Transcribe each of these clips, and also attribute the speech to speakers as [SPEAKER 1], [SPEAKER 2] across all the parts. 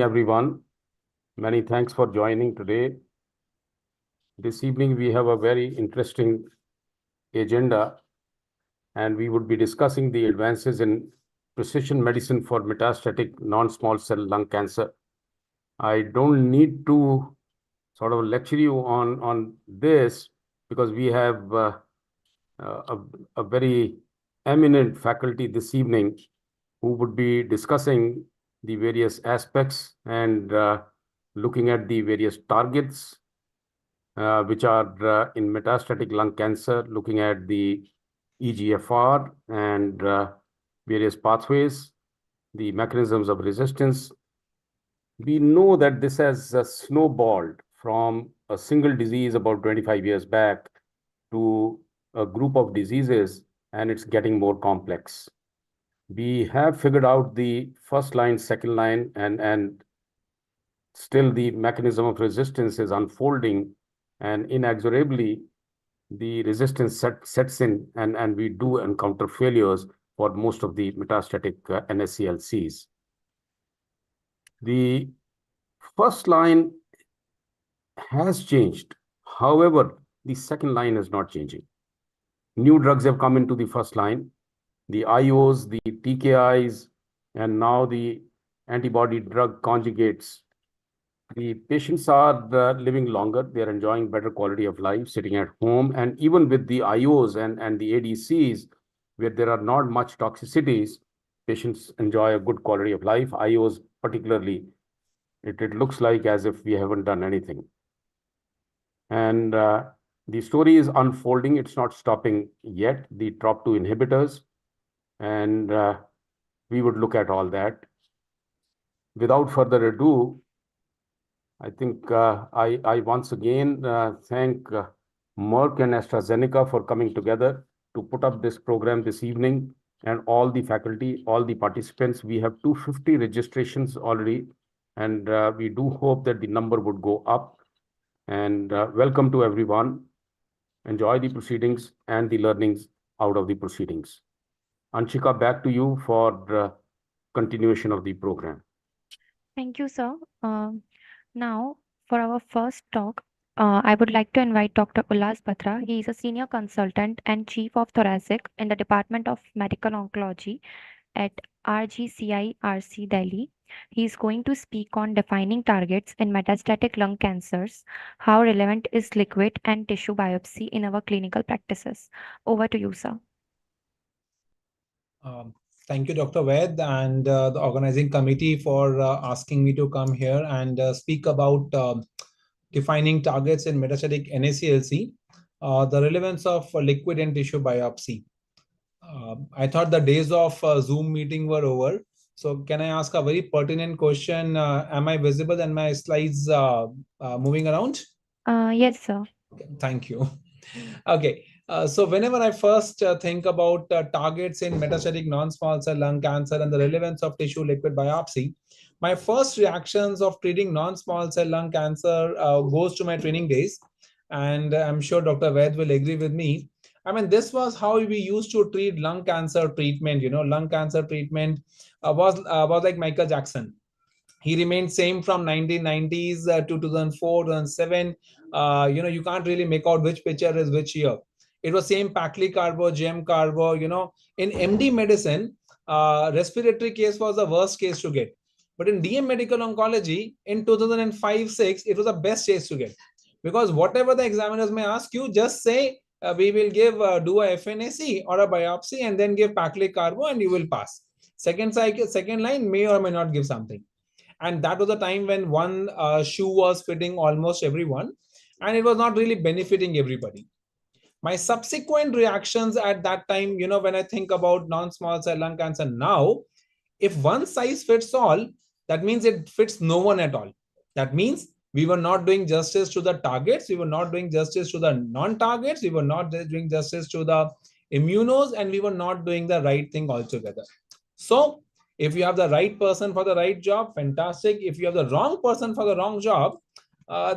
[SPEAKER 1] everyone. Many thanks for joining today. This evening, we have a very interesting agenda, and we would be discussing the advances in precision medicine for metastatic non-small cell lung cancer. I don't need to sort of lecture you on this because we have a very eminent faculty this evening who would be discussing the various aspects and looking at the various targets which are in metastatic lung cancer, looking at the EGFR and various pathways, the mechanisms of resistance. We know that this has snowballed from a single disease about 25 years back to a group of diseases, and it's getting more complex. We have figured out the first line, second line, and still the mechanism of resistance is unfolding, and inexorably the resistance sets in, and we do encounter failures for most of the metastatic NSCLCs. The first line has changed. However, the second line is not changing. New drugs have come into the first line, the IOs, the TKIs, and now the antibody drug conjugates. The patients are living longer. They are enjoying better quality of life, sitting at home. And even with the IOs and the ADCs, where there are not much toxicities, patients enjoy a good quality of life. IOs particularly, it looks like as if we haven't done anything. And the story is unfolding. It's not stopping yet. The TROP2 inhibitors, and we would look at all that. Without further ado, I think I once again thank Merck and AstraZeneca for coming together to put up this program this evening, and all the faculty, all the participants. We have 250 registrations already, and we do hope that the number would go up. And welcome to everyone. Enjoy the proceedings and the learnings out of the proceedings. Anshika, back to you for continuation of the program.
[SPEAKER 2] Thank you, sir. Now, for our first talk, I would like to invite Dr. Ullas Batra. He is a senior consultant and chief of thoracic in the Department of Medical Oncology at RGCI-RC Delhi. He is going to speak on defining targets in metastatic lung cancers, how relevant is liquid and tissue biopsy in our clinical practices. Over to you, sir.
[SPEAKER 3] Thank you, Dr. Ved, and the organizing committee for asking me to come here and speak about defining targets in metastatic NSCLC, the relevance of liquid and tissue biopsy. I thought the days of Zoom meeting were over. So can I ask a very pertinent question? Am I visible and my slides moving around?
[SPEAKER 2] Yes, sir.
[SPEAKER 3] Okay, thank you. Okay. So whenever I first think about targets in metastatic non-small cell lung cancer and the relevance of tissue liquid biopsy, my first reactions of treating non-small cell lung cancer goes to my training days. And I'm sure Dr. Ved will agree with me. I mean, this was how we used to treat lung cancer treatment. You know, lung cancer treatment was like Michael Jackson. He remained same from 1990s to 2004, 2007. You can't really make out which picture is which year. It was same Paclitaxel carbo, gem carbo. In MD medicine, respiratory case was the worst case to get. But in DM medical oncology, in 2005-06, it was the best case to get. Because whatever the examiners may ask you, just say, we will give, do a FNAC or a biopsy and then give Paclitaxel carbo and you will pass. Second line may or may not give something. And that was a time when one shoe was fitting almost everyone, and it was not really benefiting everybody. My subsequent reactions at that time, when I think about non-small cell lung cancer now, if one size fits all, that means it fits no one at all. That means we were not doing justice to the targets, we were not doing justice to the non-targets, we were not doing justice to the immunos, and we were not doing the right thing altogether. So if you have the right person for the right job, fantastic. If you have the wrong person for the wrong job,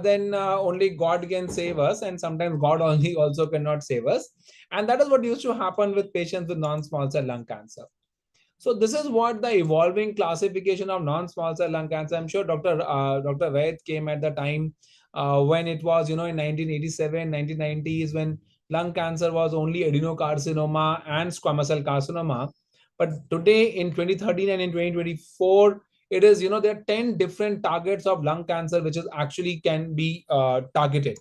[SPEAKER 3] then only God can save us, and sometimes God only also cannot save us. And that is what used to happen with patients with non-small cell lung cancer. So this is what the evolving classification of non-small cell lung cancer. I'm sure Dr. Vaid came at the time when it was, in 1987, 1990s, when lung cancer was only adenocarcinoma and squamous cell carcinoma. But today in 2013 and in 2024, it is, there are 10 different targets of lung cancer which is actually can be targeted.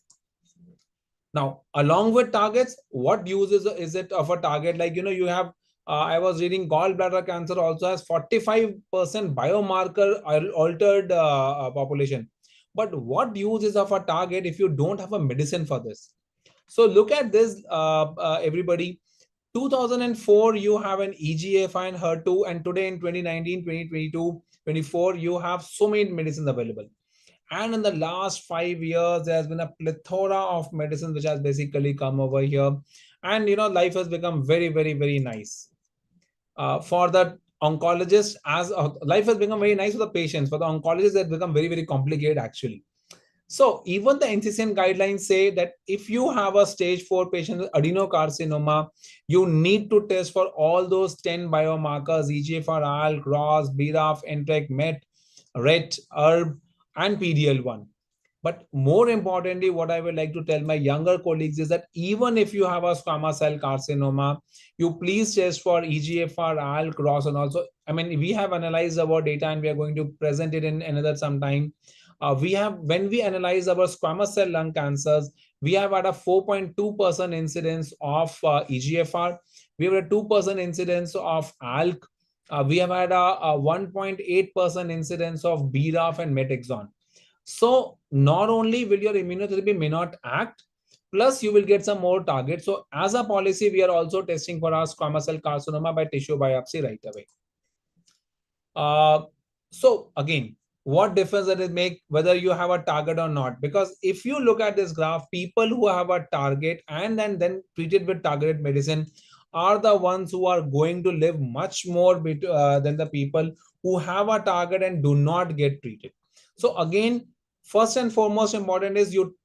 [SPEAKER 3] Now, along with targets, what use is it of a target? Like, you have, I was reading gallbladder cancer also has 45% biomarker altered population. But what use is of a target if you don't have a medicine for this? So look at this, everybody. 2004, you have an EGFR and HER2, and today in 2019, 2022, 24, you have so many medicines available. And in the last 5 years, there has been a plethora of medicines which has basically come over here. And, life has become very, very, very nice. For the oncologist, life has become very nice for the patients. For the oncologists, it has become very, very complicated actually. So even the NCCN guidelines say that if you have a stage 4 patient with adenocarcinoma, you need to test for all those 10 biomarkers: EGFR, ALK, ROS, BRAF, NTRK, MET, RET, ERB, and PDL1. But more importantly, what I would like to tell my younger colleagues is that even if you have a squamous cell carcinoma, you please test for EGFR, ALK, ROS, and also, we have analyzed our data and we are going to present it in another some time. When we analyze our squamous cell lung cancers, we have had a 4.2% incidence of EGFR. We have a 2% incidence of ALK. We have had a 1.8% incidence of BRAF and MET-exon. So not only will your immunotherapy may not act, plus you will get some more targets. So as a policy, we are also testing for our squamous cell carcinoma by tissue biopsy right away. So again, what difference does it make whether you have a target or not? Because if you look at this graph, people who have a target and then treated with targeted medicine are the ones who are going to live much more than the people who have a target and do not get treated. So again, first and foremost important is you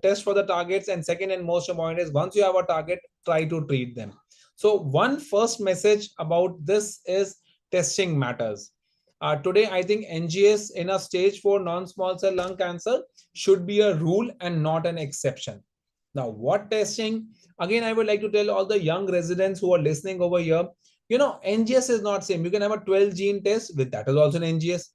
[SPEAKER 3] test for the targets, and second and most important is once you have a target, try to treat them. So one first message about this is testing matters. Today, I think NGS in a stage 4 non-small cell lung cancer should be a rule and not an exception. Now, what testing? Again, I would like to tell all the young residents who are listening over here, NGS is not same. You can have a 12 gene test, with that is also an NGS.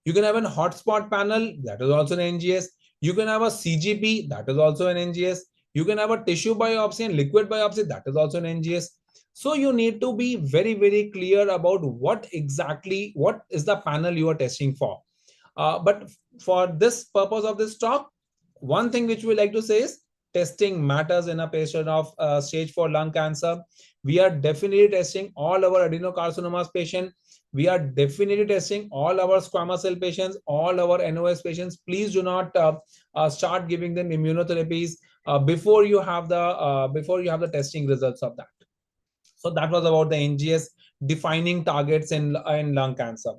[SPEAKER 3] You can have a hotspot panel, that is also an NGS. You can have a CGP, that is also an NGS. You can have a tissue biopsy and liquid biopsy, that is also an NGS. So you need to be very, very clear about what is the panel you are testing for. But for this purpose of this talk, one thing which we like to say is testing matters in a patient of stage 4 lung cancer. We are definitely testing all our adenocarcinomas patient. We are definitely testing all our squamous cell patients, all our NOS patients. Please do not start giving them immunotherapies before you have the testing results of that. So that was about the NGS defining targets in lung cancer.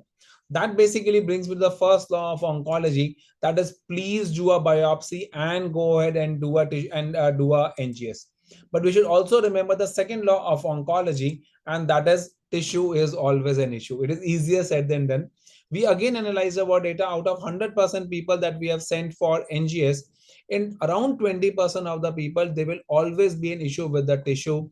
[SPEAKER 3] That basically brings me to the first law of oncology, that is, please do a biopsy and go ahead and do a NGS. But we should also remember the second law of oncology, and that is tissue is always an issue. It is easier said than done. We again analyzed our data. Out of 100% people that we have sent for NGS, in around 20% of the people, there will always be an issue with the tissue.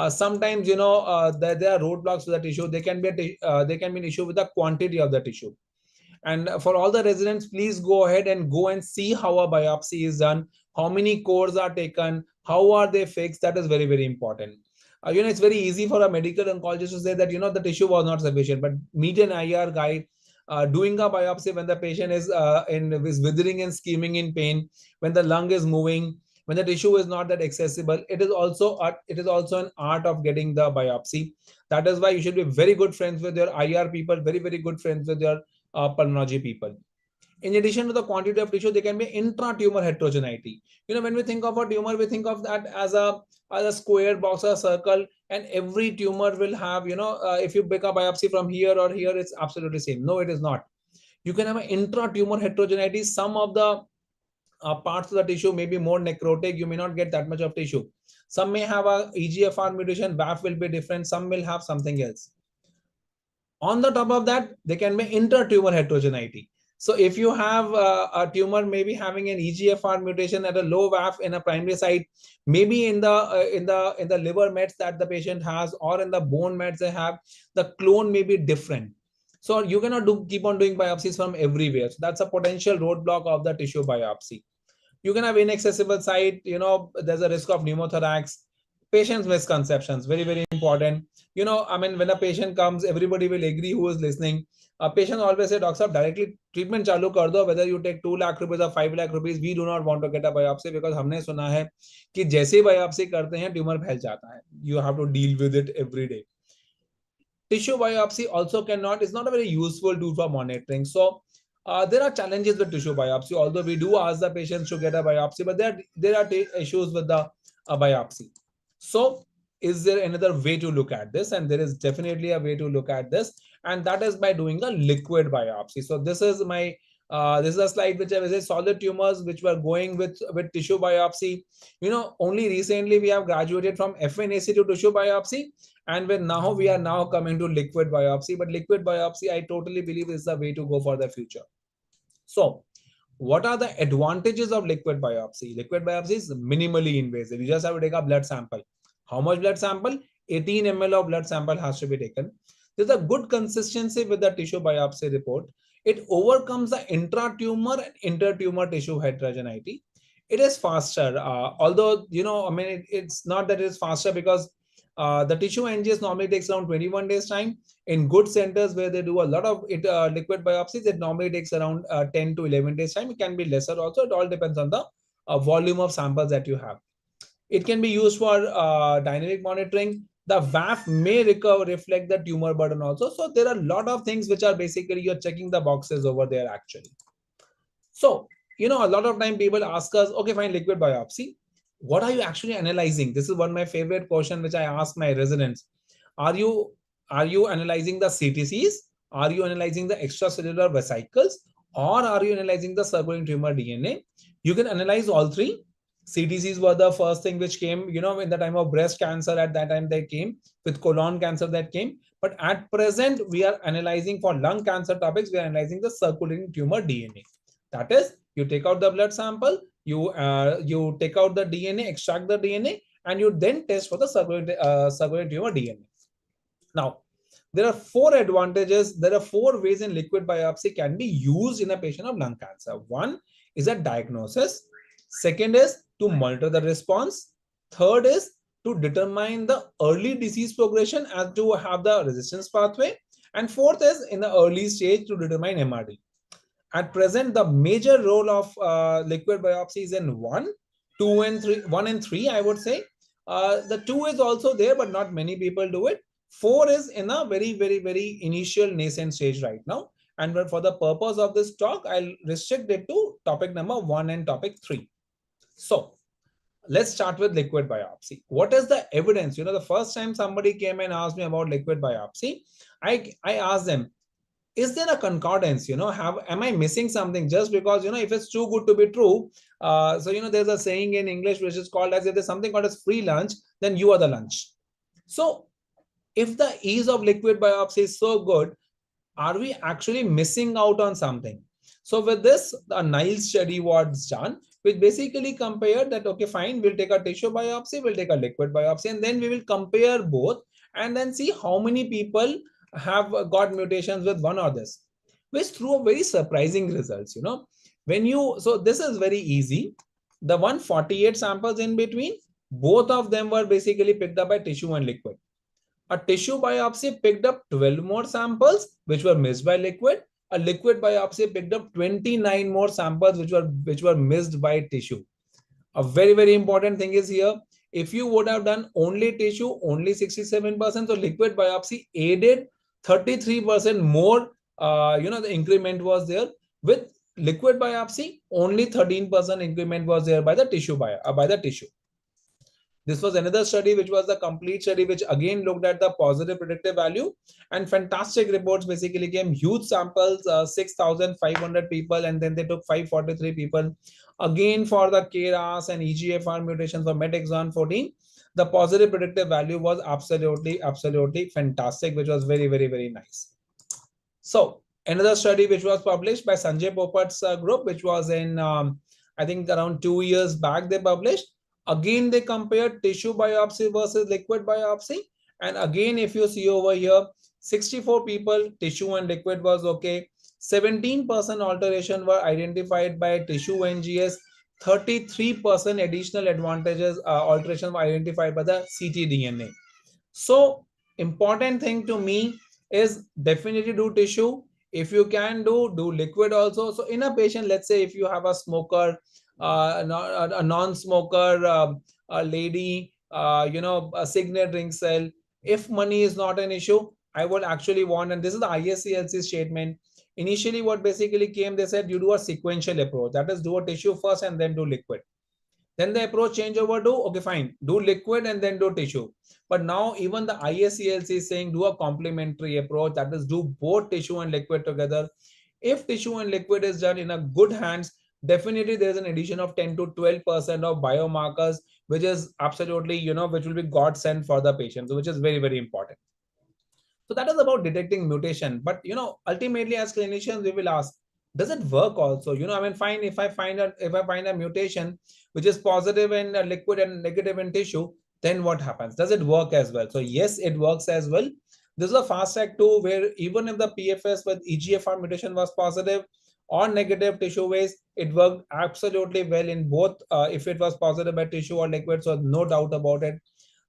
[SPEAKER 3] Sometimes, there are roadblocks to the tissue. They can be an issue with the quantity of the tissue. And for all the residents, please go ahead and see how a biopsy is done, how many cores are taken, how are they fixed. That is very, very important. It's very easy for a medical oncologist to say that, the tissue was not sufficient, but meet an IR guy doing a biopsy when the patient is withering and screaming in pain, when the lung is moving, when the tissue is not that accessible. It is also an art of getting the biopsy. That is why you should be very good friends with your IR people, very, very good friends with your pulmonology people. In addition to the quantity of tissue, there can be intra-tumor heterogeneity. When we think of a tumor, we think of that as a square box or a circle, and every tumor will have, if you pick a biopsy from here or here, it's absolutely same. No, it is not. You can have an intra-tumor heterogeneity. Some of the parts of the tissue may be more necrotic, you may not get that much of tissue. Some may have a EGFR mutation, VAF will be different, some will have something else. On the top of that, there can be inter-tumor heterogeneity. So if you have a tumor maybe having an EGFR mutation at a low VAF in a primary site, maybe in the liver mets that the patient has, or in the bone mets they have, the clone may be different. So you cannot keep on doing biopsies from everywhere. So that's a potential roadblock of the tissue biopsy. You can have inaccessible site, there's a risk of pneumothorax. Patient's misconceptions, very, very important. I mean, when a patient comes, everybody will agree who is listening. A patient always say, doctor, directly treatment chalu kar do, whether you take 2 lakh rupees or 5 lakh rupees, we do not want to get a biopsy because हमने सुना है कि जैसे biopsy करते हैं, tumor फैल जाता है. You have to deal with it every day. Tissue biopsy also is not a very useful tool for monitoring. So there are challenges with tissue biopsy, although we do ask the patients to get a biopsy, but there are issues with the biopsy. So is there another way to look at this? And there is definitely a way to look at this, and that is by doing a liquid biopsy. So this is my this is a slide which I was saying solid tumors which were going with tissue biopsy. Only recently we have graduated from FNAC to tissue biopsy, and now we are now coming to liquid biopsy. But liquid biopsy, I totally believe, is the way to go for the future. So what are the advantages of liquid biopsy? Liquid biopsy is minimally invasive. You just have to take a blood sample. How much blood sample? 18 ml of blood sample has to be taken. There's a good consistency with the tissue biopsy report. It overcomes the intra-tumor and inter-tumor tissue heterogeneity. It is faster, although, I mean, it's not that it is faster because the tissue NGS normally takes around 21 days time. In good centers where they do a lot of liquid biopsies, it normally takes around 10 to 11 days time. It can be lesser also. It all depends on the volume of samples that you have. It can be used for dynamic monitoring. The VAF may reflect the tumor burden also. So there are a lot of things which are basically you're checking the boxes over there actually. So, a lot of time people ask us, okay, fine, liquid biopsy. What are you actually analyzing? This is one of my favorite question which I ask my residents. Are you analyzing the CTCs? Are you analyzing the extracellular vesicles? Or are you analyzing the circulating tumor DNA? You can analyze all three. CTCs were the first thing which came, in the time of breast cancer, at that time they came, with colon cancer that came. But at present, we are analyzing for lung cancer topics, we are analyzing the circulating tumor DNA. That is, you take out the blood sample, you take out the DNA, extract the DNA, and you then test for the circulating tumor DNA. Now, there are 4 advantages. There are 4 ways in liquid biopsy can be used in a patient of lung cancer. One is a diagnosis. Second is to monitor the response. Third is to determine the early disease progression as to have the resistance pathway. And fourth is in the early stage to determine MRD. At present, the major role of liquid biopsy is in 1, 2, and 3. 1 and 3, I would say. The 2 is also there, but not many people do it. 4 is in a very, very, very initial nascent stage right now. And for the purpose of this talk, I'll restrict it to topic number 1 and topic 3. So let's start with liquid biopsy. What is the evidence? The first time somebody came and asked me about liquid biopsy, I asked them, is there a concordance? Am I missing something? Just because, if it's too good to be true, so, there's a saying in English which is called as, if there's something called as free lunch, then you are the lunch. So if the ease of liquid biopsy is so good, are we actually missing out on something? So with this, the Niles study was done, which basically compared that, okay, fine, we'll take a tissue biopsy, we'll take a liquid biopsy, and then we will compare both and then see how many people have got mutations with one or this, which threw a very surprising results. So this is very easy. The 148 samples in between, both of them were basically picked up by tissue and liquid. A tissue biopsy picked up 12 more samples which were missed by liquid. A liquid biopsy picked up 29 more samples which were missed by tissue. A very, very important thing is here, if you would have done only tissue, only 67%, so liquid biopsy aided 33% more, the increment was there. With liquid biopsy, only 13% increment was there by the tissue. This was another study, which was the complete study, which again looked at the positive predictive value, and fantastic reports basically came. Huge samples, 6,500 people, and then they took 543 people. Again, for the KRAS and EGFR mutations for MET exon 14, the positive predictive value was absolutely fantastic, which was very, very, very nice. So another study which was published by Sanjay Popat's group, which was in, I think around 2 years back they published. Again, they compared tissue biopsy versus liquid biopsy. And again, if you see over here, 64 people, tissue and liquid was okay. 17% alteration were identified by tissue NGS. 33% additional advantages, alteration were identified by the ctDNA. So important thing to me is definitely do tissue. If you can do liquid also. So in a patient, let's say if you have a smoker, a non-smoker, a lady, a signet ring cell, if money is not an issue, I would actually want, and this is the NSCLC statement. Initially, what basically came, they said you do a sequential approach. That is, do a tissue first and then do liquid. Then the approach change over to, okay, fine, do liquid and then do tissue. But now even the NSCLC is saying do a complementary approach, that is, do both tissue and liquid together. If tissue and liquid is done in a good hands, definitely there is an addition of 10 to 12% of biomarkers, which is absolutely, which will be godsend for the patient, which is very, very important. So that is about detecting mutation. But ultimately, as clinicians, we will ask, does it work also? I mean, fine, if I find a mutation which is positive in liquid and negative in tissue, then what happens? Does it work as well? So yes, it works as well. This is a fast track too, where even if the PFS with EGFR mutation was positive or negative tissue waste, it worked absolutely well in both, if it was positive by tissue or liquid. So no doubt about it.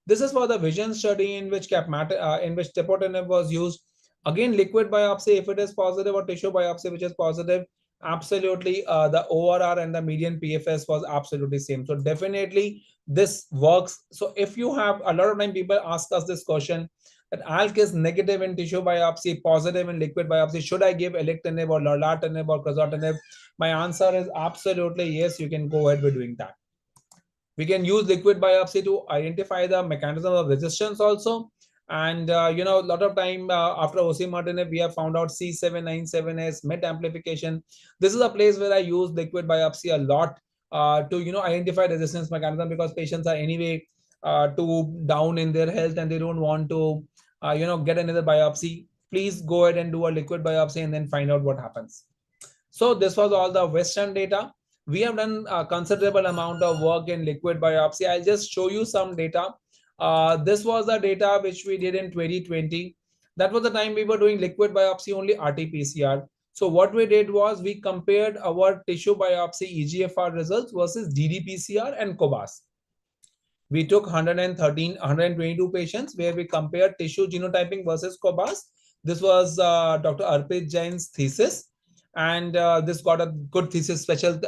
[SPEAKER 3] This is for the vision study in which tepotinib was used. Again, liquid biopsy, if it is positive, or tissue biopsy, which is positive, absolutely the ORR and the median PFS was absolutely same. So definitely this works. So if you have, a lot of time people ask us this question, that ALK is negative in tissue biopsy, positive in liquid biopsy, should I give alectinib or lorlatinib or crizotinib? My answer is absolutely yes, you can go ahead with doing that. We can use liquid biopsy to identify the mechanism of resistance also. And a lot of time after osimertinib, we have found out C797S MET amplification. This is a place where I use liquid biopsy a lot to identify resistance mechanism, because patients are anyway too down in their health and they don't want to get another biopsy. Please go ahead and do a liquid biopsy and then find out what happens. So this was all the Western data. We have done a considerable amount of work in liquid biopsy. I'll just show you some data. This was the data which we did in 2020. That was the time we were doing liquid biopsy only, RT-PCR. So what we did was we compared our tissue biopsy EGFR results versus ddPCR and COBAS. We took 122 patients where we compared tissue genotyping versus COBAS. This was Dr. Arpit Jain's thesis. And this got a good thesis special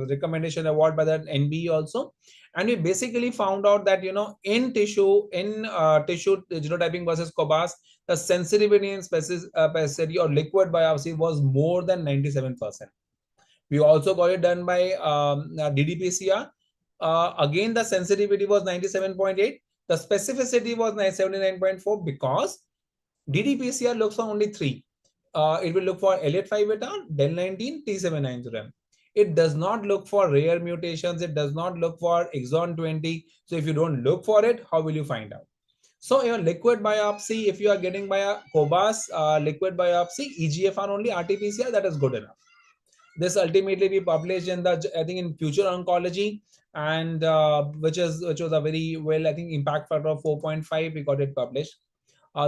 [SPEAKER 3] recommendation award by the NB also. And we basically found out that in tissue genotyping versus COBAS, the sensitivity and specificity or liquid biopsy was more than 97%. We also got it done by ddPCR. Again, the sensitivity was 97.8. The specificity was 79.4, because ddPCR looks for only three. It will look for L858R, del19, T790M. It does not look for rare mutations. It does not look for exon 20. So if you don't look for it, how will you find out? So your liquid biopsy, if you are getting by a COBAS liquid biopsy, EGFR only, RT-PCR, that is good enough. This ultimately we published in the, I think, in Future Oncology, and which was a very well, I think, impact factor of 4.5. We got it published.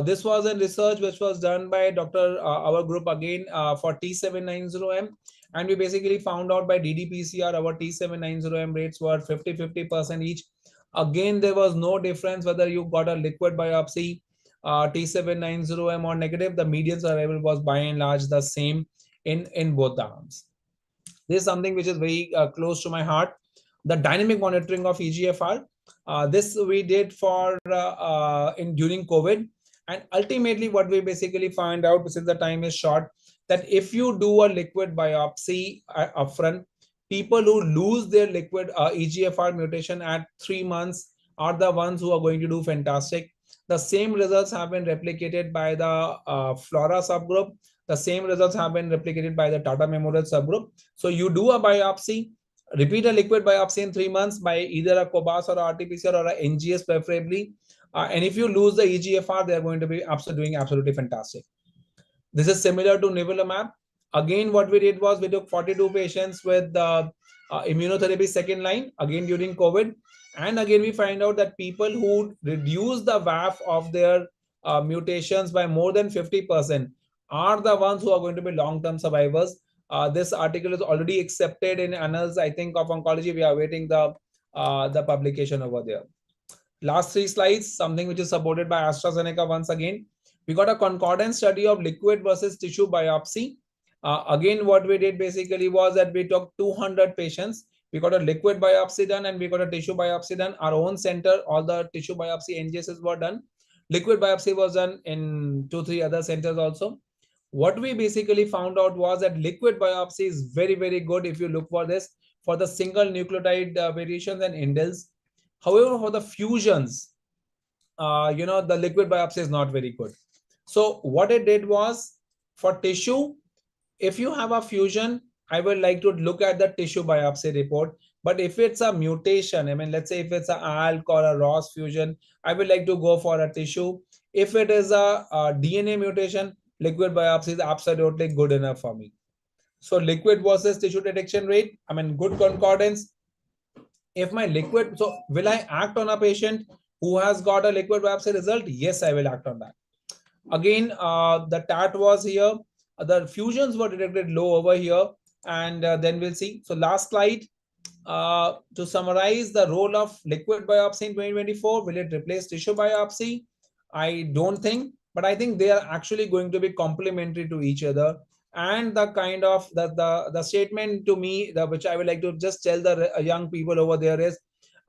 [SPEAKER 3] This was a research which was done by our group again for T790M, and we basically found out by ddPCR our T790M rates were 50-50% each. Again, there was no difference whether you got a liquid biopsy T790M or negative. The median survival was by and large the same in both the arms. This is something which is very close to my heart. The dynamic monitoring of EGFR. This we did for during COVID. And ultimately, what we basically find out, since the time is short, that if you do a liquid biopsy upfront, people who lose their liquid EGFR mutation at 3 months are the ones who are going to do fantastic. The same results have been replicated by the Flora subgroup. The same results have been replicated by the Tata Memorial subgroup. So you do a biopsy, repeat a liquid biopsy in 3 months by either a COBAS or a RT-PCR or a NGS preferably. And if you lose the EGFR, they're going to be doing absolutely fantastic. This is similar to nivolumab. Again, what we did was we took 42 patients with immunotherapy second line, again during COVID. And again, we find out that people who reduce the VAF of their mutations by more than 50% are the ones who are going to be long-term survivors. This article is already accepted in Annals, I think, of Oncology. We are waiting the publication over there. Last 3 slides, something which is supported by AstraZeneca once again. We got a concordance study of liquid versus tissue biopsy. Again, what we did basically was that we took 200 patients. We got a liquid biopsy done and we got a tissue biopsy done. Our own center, all the tissue biopsy NGSs were done. Liquid biopsy was done in 2-3 other centers also. What we basically found out was that liquid biopsy is very, very good if you look for this, for the single nucleotide variations and indels. However, for the fusions, the liquid biopsy is not very good. So what it did was, for tissue, if you have a fusion, I would like to look at the tissue biopsy report. But if it's a mutation, I mean, let's say if it's a ALK or a ROS fusion, I would like to go for a tissue. If it is a DNA mutation, liquid biopsy is absolutely good enough for me. So liquid versus tissue detection rate, I mean, good concordance. If my liquid, so will I act on a patient who has got a liquid biopsy result? Yes, I will act on that. Again, the TAT was here. The fusions were detected low over here. And then we'll see. So last slide, to summarize the role of liquid biopsy in 2024, will it replace tissue biopsy? I don't think, but I think they are actually going to be complementary to each other. And the kind of the statement to me, which I would like to just tell the young people over there is,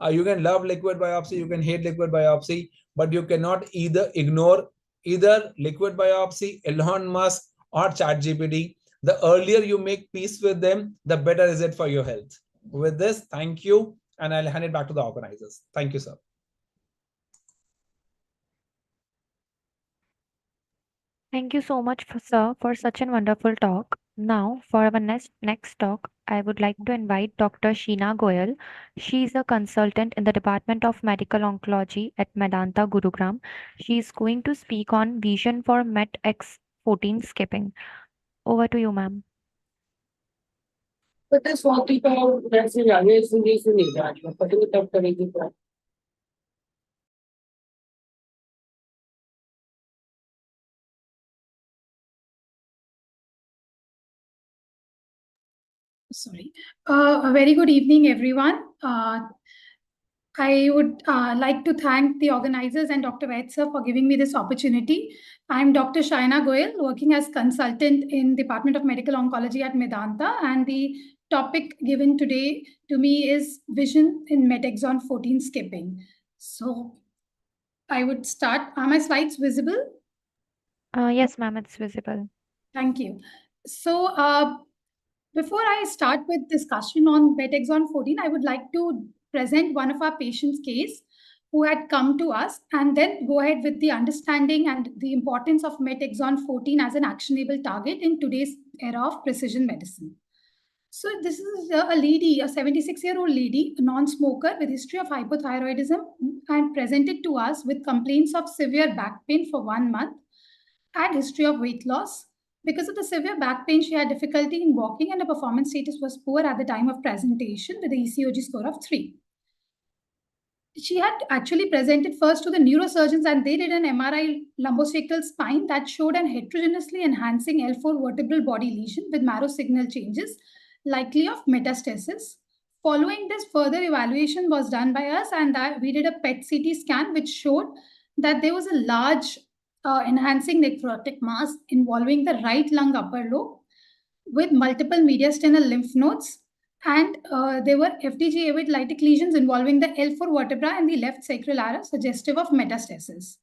[SPEAKER 3] you can love liquid biopsy, you can hate liquid biopsy, but you cannot either ignore either liquid biopsy, Elon Musk, or ChatGPT. The earlier you make peace with them, the better is it for your health. With this, thank you, and I'll hand it back to the organizers. Thank you, sir.
[SPEAKER 2] Thank you so much, sir, for such a wonderful talk. Now, for our next talk, I would like to invite Dr. Sheena Goyal. She is a consultant in the Department of Medical Oncology at Medanta, Gurugram. She is going to speak on vision for MET-X14 skipping. Over to you, ma'am.
[SPEAKER 4] Sorry. A very good evening, everyone. I would like to thank the organizers and Dr. Vaid sir for giving me this opportunity. I'm Dr. Shaina Goyal, working as consultant in Department of Medical Oncology at Medanta, and the topic given today to me is vision in MET-exon 14 skipping. So I would start. Are my slides visible?
[SPEAKER 2] Yes, ma'am, it's visible.
[SPEAKER 4] Thank you. So before I start with discussion on MET-exon 14, I would like to present one of our patients' case who had come to us, and then go ahead with the understanding and the importance of MET-exon 14 as an actionable target in today's era of precision medicine. So this is a lady, a 76-year-old lady, a non-smoker with history of hypothyroidism, and presented to us with complaints of severe back pain for 1 month and history of weight loss. Because of the severe back pain, she had difficulty in walking and her performance status was poor at the time of presentation with the ECOG score of 3. She had actually presented first to the neurosurgeons, and they did an MRI lumbosacral spine that showed an heterogeneously enhancing L4 vertebral body lesion with marrow signal changes, likely of metastasis. Following this, further evaluation was done by us, and we did a PET-CT scan which showed that there was a large enhancing necrotic mass involving the right lung upper lobe with multiple mediastinal lymph nodes, and there were FDG-avid lytic lesions involving the L4 vertebra and the left sacral area, suggestive of metastasis.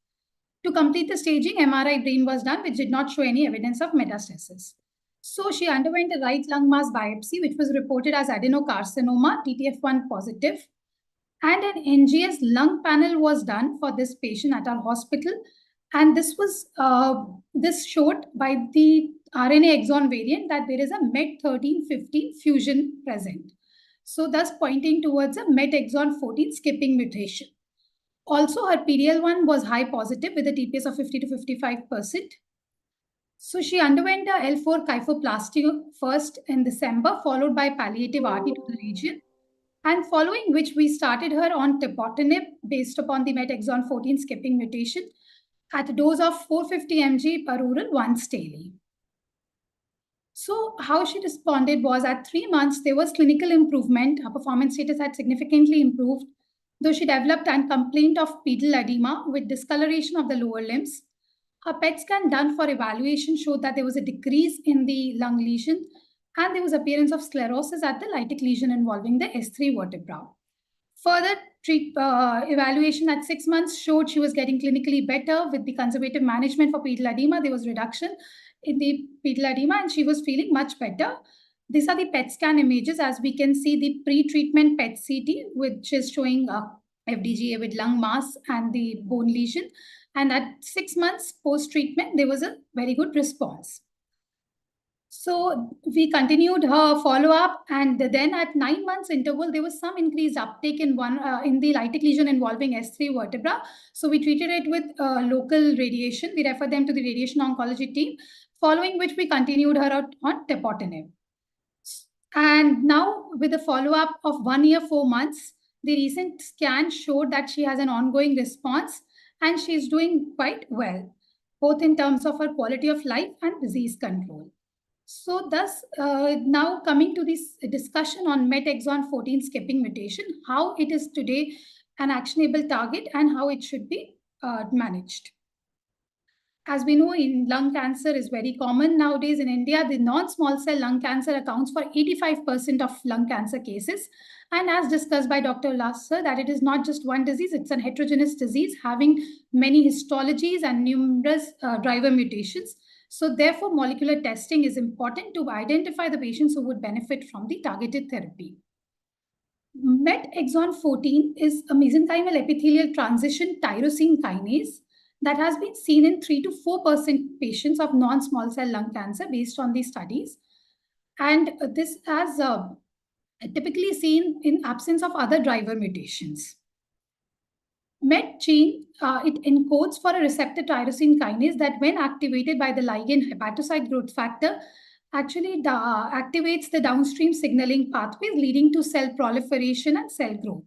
[SPEAKER 4] To complete the staging, MRI brain was done, which did not show any evidence of metastasis. So she underwent a right lung mass biopsy, which was reported as adenocarcinoma, TTF1 positive. And an NGS lung panel was done for this patient at our hospital. And this showed by the RNA exon variant that there is a MET1315 fusion present. So thus pointing towards a MET exon 14 skipping mutation. Also, her PDL1 was high positive with a TPS of 50 to 55%. So she underwent a L4 kyphoplasty first in December, followed by palliative RT to the region, and following which we started her on tepotinib based upon the MET exon 14 skipping mutation at a dose of 450 mg per oral once daily. So how she responded was at 3 months, there was clinical improvement. Her performance status had significantly improved, though she developed a complaint of pedal edema with discoloration of the lower limbs. Her PET scan done for evaluation showed that there was a decrease in the lung lesion and there was appearance of sclerosis at the lytic lesion involving the S3 vertebra. Further evaluation at 6 months showed she was getting clinically better with the conservative management for pedal edema. There was reduction in the pedal edema and she was feeling much better. These are the PET scan images. As we can see, the pre-treatment PET CT, which is showing FDGA with lung mass and the bone lesion. And at 6 months post-treatment, there was a very good response. So we continued her follow-up, and then at 9 months interval, there was some increased uptake in the lytic lesion involving S3 vertebra. So we treated it with local radiation. We referred them to the radiation oncology team, following which we continued her on tepotinib. And now with a follow-up of 1 year, 4 months, the recent scan showed that she has an ongoing response and she's doing quite well, both in terms of her quality of life and disease control. So thus, now coming to this discussion on MET exon 14 skipping mutation, how it is today an actionable target and how it should be managed. As we know, in lung cancer is very common nowadays in India. The non-small cell lung cancer accounts for 85% of lung cancer cases. And as discussed by Dr. Ulas sir, that it is not just one disease, it's a heterogeneous disease having many histologies and numerous driver mutations. So therefore, molecular testing is important to identify the patients who would benefit from the targeted therapy. MET exon 14 is a mesenchymal epithelial transition tyrosine kinase that has been seen in 3 to 4% patients of non-small cell lung cancer based on these studies. And this has typically seen in absence of other driver mutations. MET gene, it encodes for a receptor tyrosine kinase that when activated by the ligand hepatocyte growth factor, actually activates the downstream signaling pathways leading to cell proliferation and cell growth.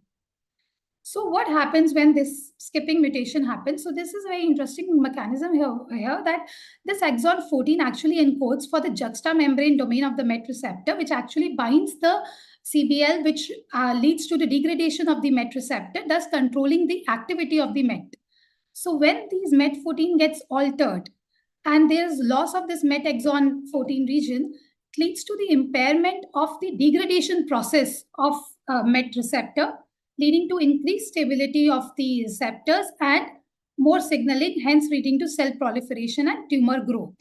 [SPEAKER 4] So what happens when this skipping mutation happens? So this is a very interesting mechanism here that this exon 14 actually encodes for the juxtamembrane domain of the MET receptor, which actually binds the CBL, which leads to the degradation of the MET receptor, thus controlling the activity of the MET. So when these MET14 gets altered and there's loss of this MET exon 14 region, it leads to the impairment of the degradation process of MET receptor, leading to increased stability of the receptors and more signaling, hence leading to cell proliferation and tumor growth.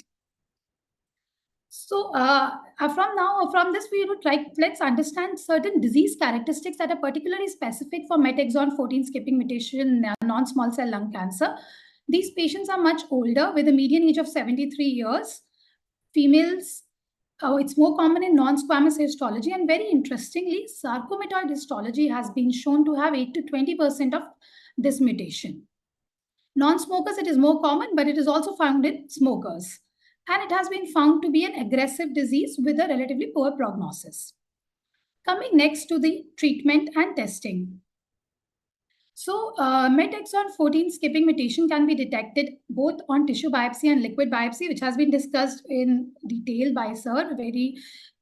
[SPEAKER 4] So from this, we would let's understand certain disease characteristics that are particularly specific for MET exon 14 skipping mutation non-small cell lung cancer. These patients are much older with a median age of 73 years. Females, it's more common in non-squamous histology, and very interestingly, sarcomatoid histology has been shown to have 8 to 20% of this mutation. Non-smokers, it is more common, but it is also found in smokers. And it has been found to be an aggressive disease with a relatively poor prognosis. Coming next to the treatment and testing. So MET exon 14 skipping mutation can be detected both on tissue biopsy and liquid biopsy, which has been discussed in detail by sir very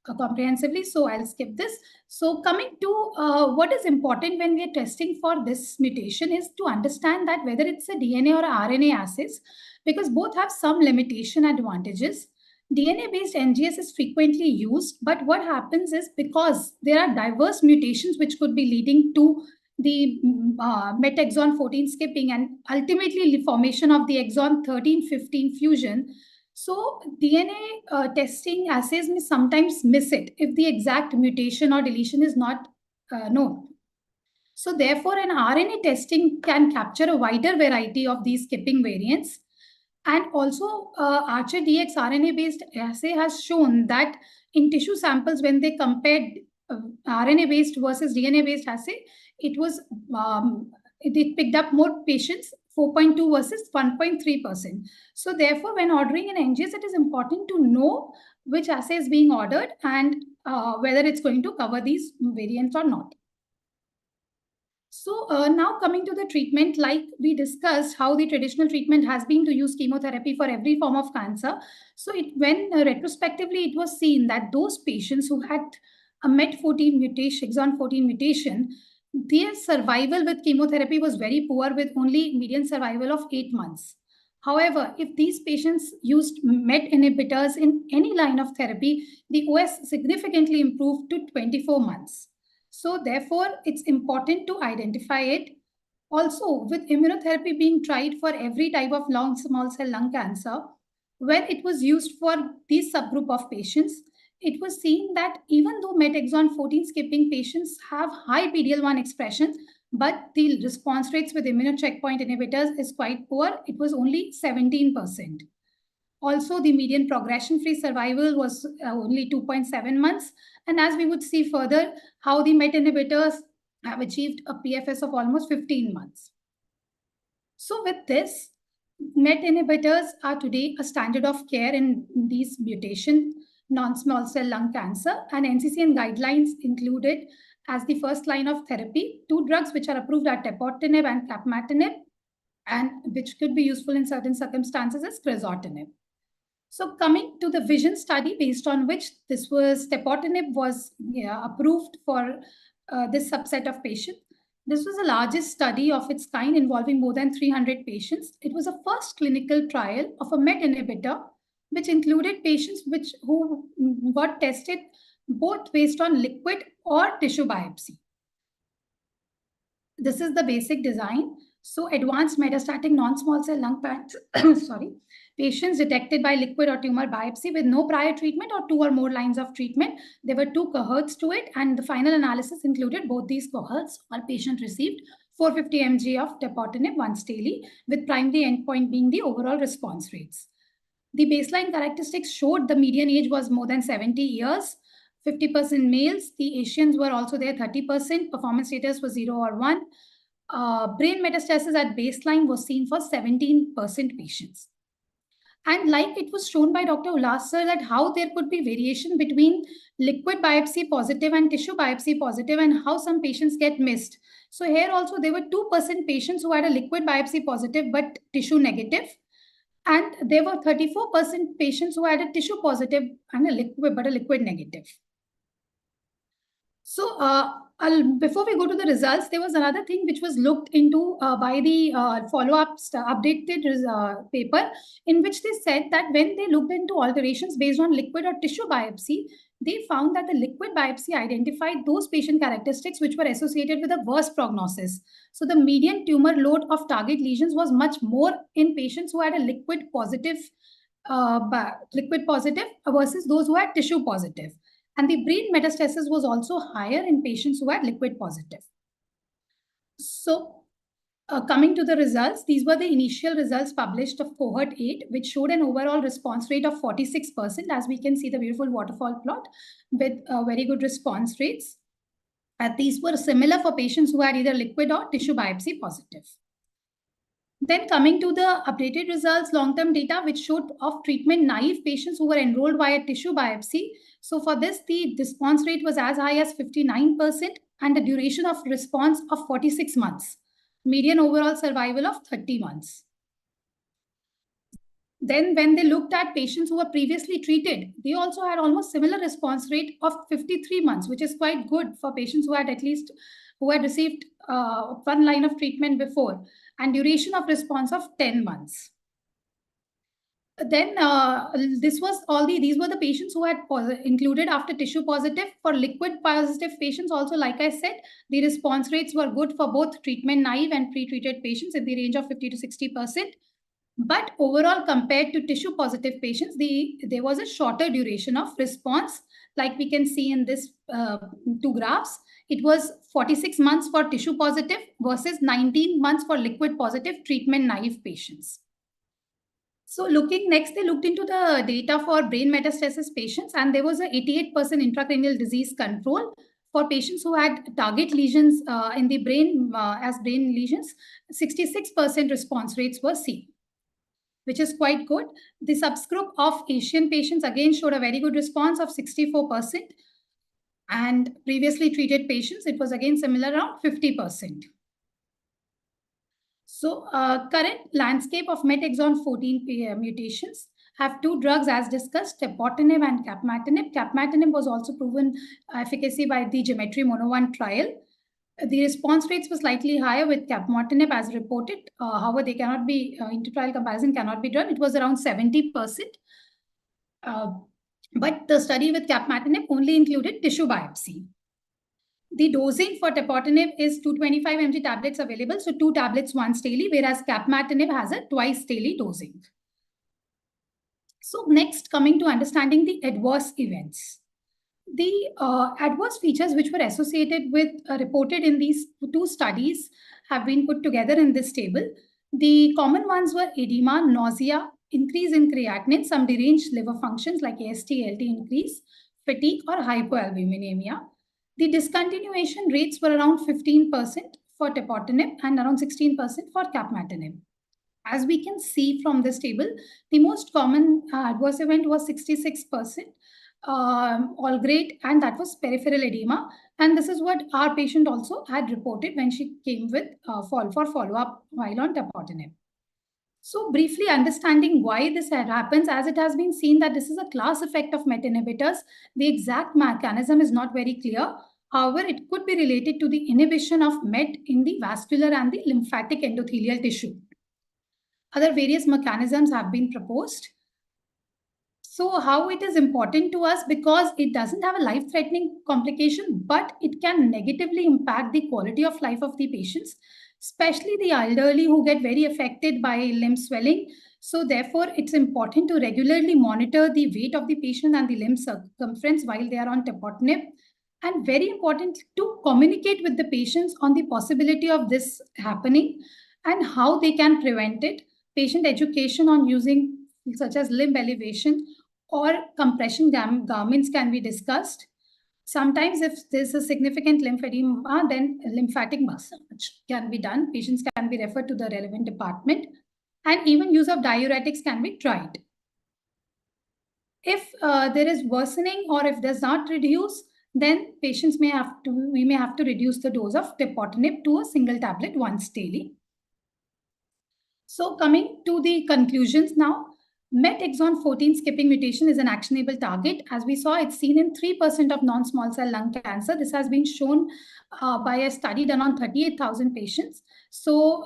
[SPEAKER 4] comprehensively. So I'll skip this. So coming to what is important when we are testing for this mutation is to understand that whether it's a DNA or a RNA assays, because both have some limitation advantages. DNA-based NGS is frequently used, but what happens is because there are diverse mutations which could be leading to the MET exon 14 skipping and ultimately the formation of the exon 13-15 fusion. So DNA testing assays may sometimes miss it if the exact mutation or deletion is not known. So therefore, an RNA testing can capture a wider variety of these skipping variants. And also, Archer-DX RNA-based assay has shown that in tissue samples, when they compared RNA-based versus DNA-based assay, it picked up more patients, 4.2 versus 1.3%. So therefore, when ordering an NGS, it is important to know which assay is being ordered and whether it's going to cover these variants or not. So now coming to the treatment, like we discussed how the traditional treatment has been to use chemotherapy for every form of cancer. So when retrospectively it was seen that those patients who had a MET14 mutation, exon 14 mutation, their survival with chemotherapy was very poor, with only median survival of 8 months. However, if these patients used MET inhibitors in any line of therapy, the OS significantly improved to 24 months. So therefore, it's important to identify it. Also, with immunotherapy being tried for every type of small cell lung cancer, when it was used for this subgroup of patients, it was seen that even though MET exon 14 skipping patients have high PD-L1 expression, but the response rates with immunocheckpoint inhibitors is quite poor. It was only 17%. Also, the median progression-free survival was only 2.7 months. And as we would see further, how the MET inhibitors have achieved a PFS of almost 15 months. So with this, MET inhibitors are today a standard of care in these mutation non-small cell lung cancer, and NCCN guidelines included as the first line of therapy 2 drugs which are approved are tepotinib and capmatinib, and which could be useful in certain circumstances as crizotinib. So coming to the VISION study, based on which tepotinib was approved for this subset of patients. This was the largest study of its kind involving more than 300 patients. It was a first clinical trial of a MET inhibitor, which included patients who got tested both based on liquid or tissue biopsy. This is the basic design. So advanced metastatic non-small cell lung cancer, patients detected by liquid or tumor biopsy with no prior treatment or 2 or more lines of treatment. There were 2 cohorts to it, and the final analysis included both these cohorts. All patient received 450 mg of tepotinib once daily, with primary endpoint being the overall response rates. The baseline characteristics showed the median age was more than 70 years, 50% males. The Asians were also there, 30%. Performance status was 0 or 1. Brain metastasis at baseline was seen for 17% patients. And like it was shown by Dr. Ulas sir, that how there could be variation between liquid biopsy positive and tissue biopsy positive, and how some patients get missed. So here also there were 2% patients who had a liquid biopsy positive but tissue negative. And there were 34% patients who had a tissue positive and a liquid negative. So before we go to the results, there was another thing which was looked into by the follow-up updated paper, in which they said that when they looked into alterations based on liquid or tissue biopsy, they found that the liquid biopsy identified those patient characteristics which were associated with a worse prognosis. So the median tumor load of target lesions was much more in patients who had a liquid positive versus those who had tissue positive. And the brain metastasis was also higher in patients who had liquid positive. So coming to the results, these were the initial results published of cohort 8, which showed an overall response rate of 46%, as we can see the beautiful waterfall plot with very good response rates. These were similar for patients who had either liquid or tissue biopsy positive. Then coming to the updated results, long-term data, which showed of treatment-naive patients who were enrolled via tissue biopsy. So for this, the response rate was as high as 59% and the duration of response of 46 months. Median overall survival of 30 months. Then when they looked at patients who were previously treated, they also had almost similar response rate of 53 months, which is quite good for patients who had received 1 line of treatment before, and duration of response of 10 months. Then these were the patients who had included after tissue positive. For liquid positive patients also, like I said, the response rates were good for both treatment naive and pre-treated patients in the range of 50 to 60%. But overall, compared to tissue positive patients, there was a shorter duration of response like we can see in this two graphs. It was 46 months for tissue positive versus 19 months for liquid positive treatment naive patients. So looking next, they looked into the data for brain metastasis patients, and there was a 88% intracranial disease control for patients who had target lesions in the brain as brain lesions. 66% response rates were seen, which is quite good. The subgroup of Asian patients again showed a very good response of 64%. And previously treated patients, it was again similar, around 50%. So current landscape of MET exon 14 mutations have two drugs as discussed, tepotinib and capmatinib. Capmatinib was also proven efficacy by the Geometry Mono 1 trial. The response rates were slightly higher with capmatinib as reported. However, they cannot be, inter-trial comparison cannot be done. It was around 70%. But the study with capmatinib only included tissue biopsy. The dosing for tepotinib is 225 mg tablets available, so 2 tablets once daily, whereas capmatinib has a twice daily dosing. So next, coming to understanding the adverse events. The adverse features which were associated with reported in these two studies have been put together in this table. The common ones were edema, nausea, increase in creatinine, some deranged liver functions like AST, ALT increase, fatigue or hypoalbuminemia. The discontinuation rates were around 15% for tepotinib and around 16% for capmatinib. As we can see from this table, the most common adverse event was 66%, all grade, and that was peripheral edema. And this is what our patient also had reported when she came with follow-up while on tepotinib. So briefly understanding why this happens, as it has been seen that this is a class effect of MET inhibitors, the exact mechanism is not very clear. However, it could be related to the inhibition of MET in the vascular and the lymphatic endothelial tissue. Other various mechanisms have been proposed. So how it is important to us, because it doesn't have a life-threatening complication, but it can negatively impact the quality of life of the patients, especially the elderly who get very affected by limb swelling. So therefore, it's important to regularly monitor the weight of the patient and the limb circumference while they are on tepotinib. And very important to communicate with the patients on the possibility of this happening and how they can prevent it. Patient education on using such as limb elevation or compression garments can be discussed. Sometimes if there's a significant lymphedema, then lymphatic massage can be done. Patients can be referred to the relevant department, and even use of diuretics can be tried. If there is worsening or if does not reduce, then we may have to reduce the dose of tepotinib to a single tablet once daily. So coming to the conclusions now, MET exon 14 skipping mutation is an actionable target. As we saw, it's seen in 3% of non-small cell lung cancer. This has been shown by a study done on 38,000 patients. So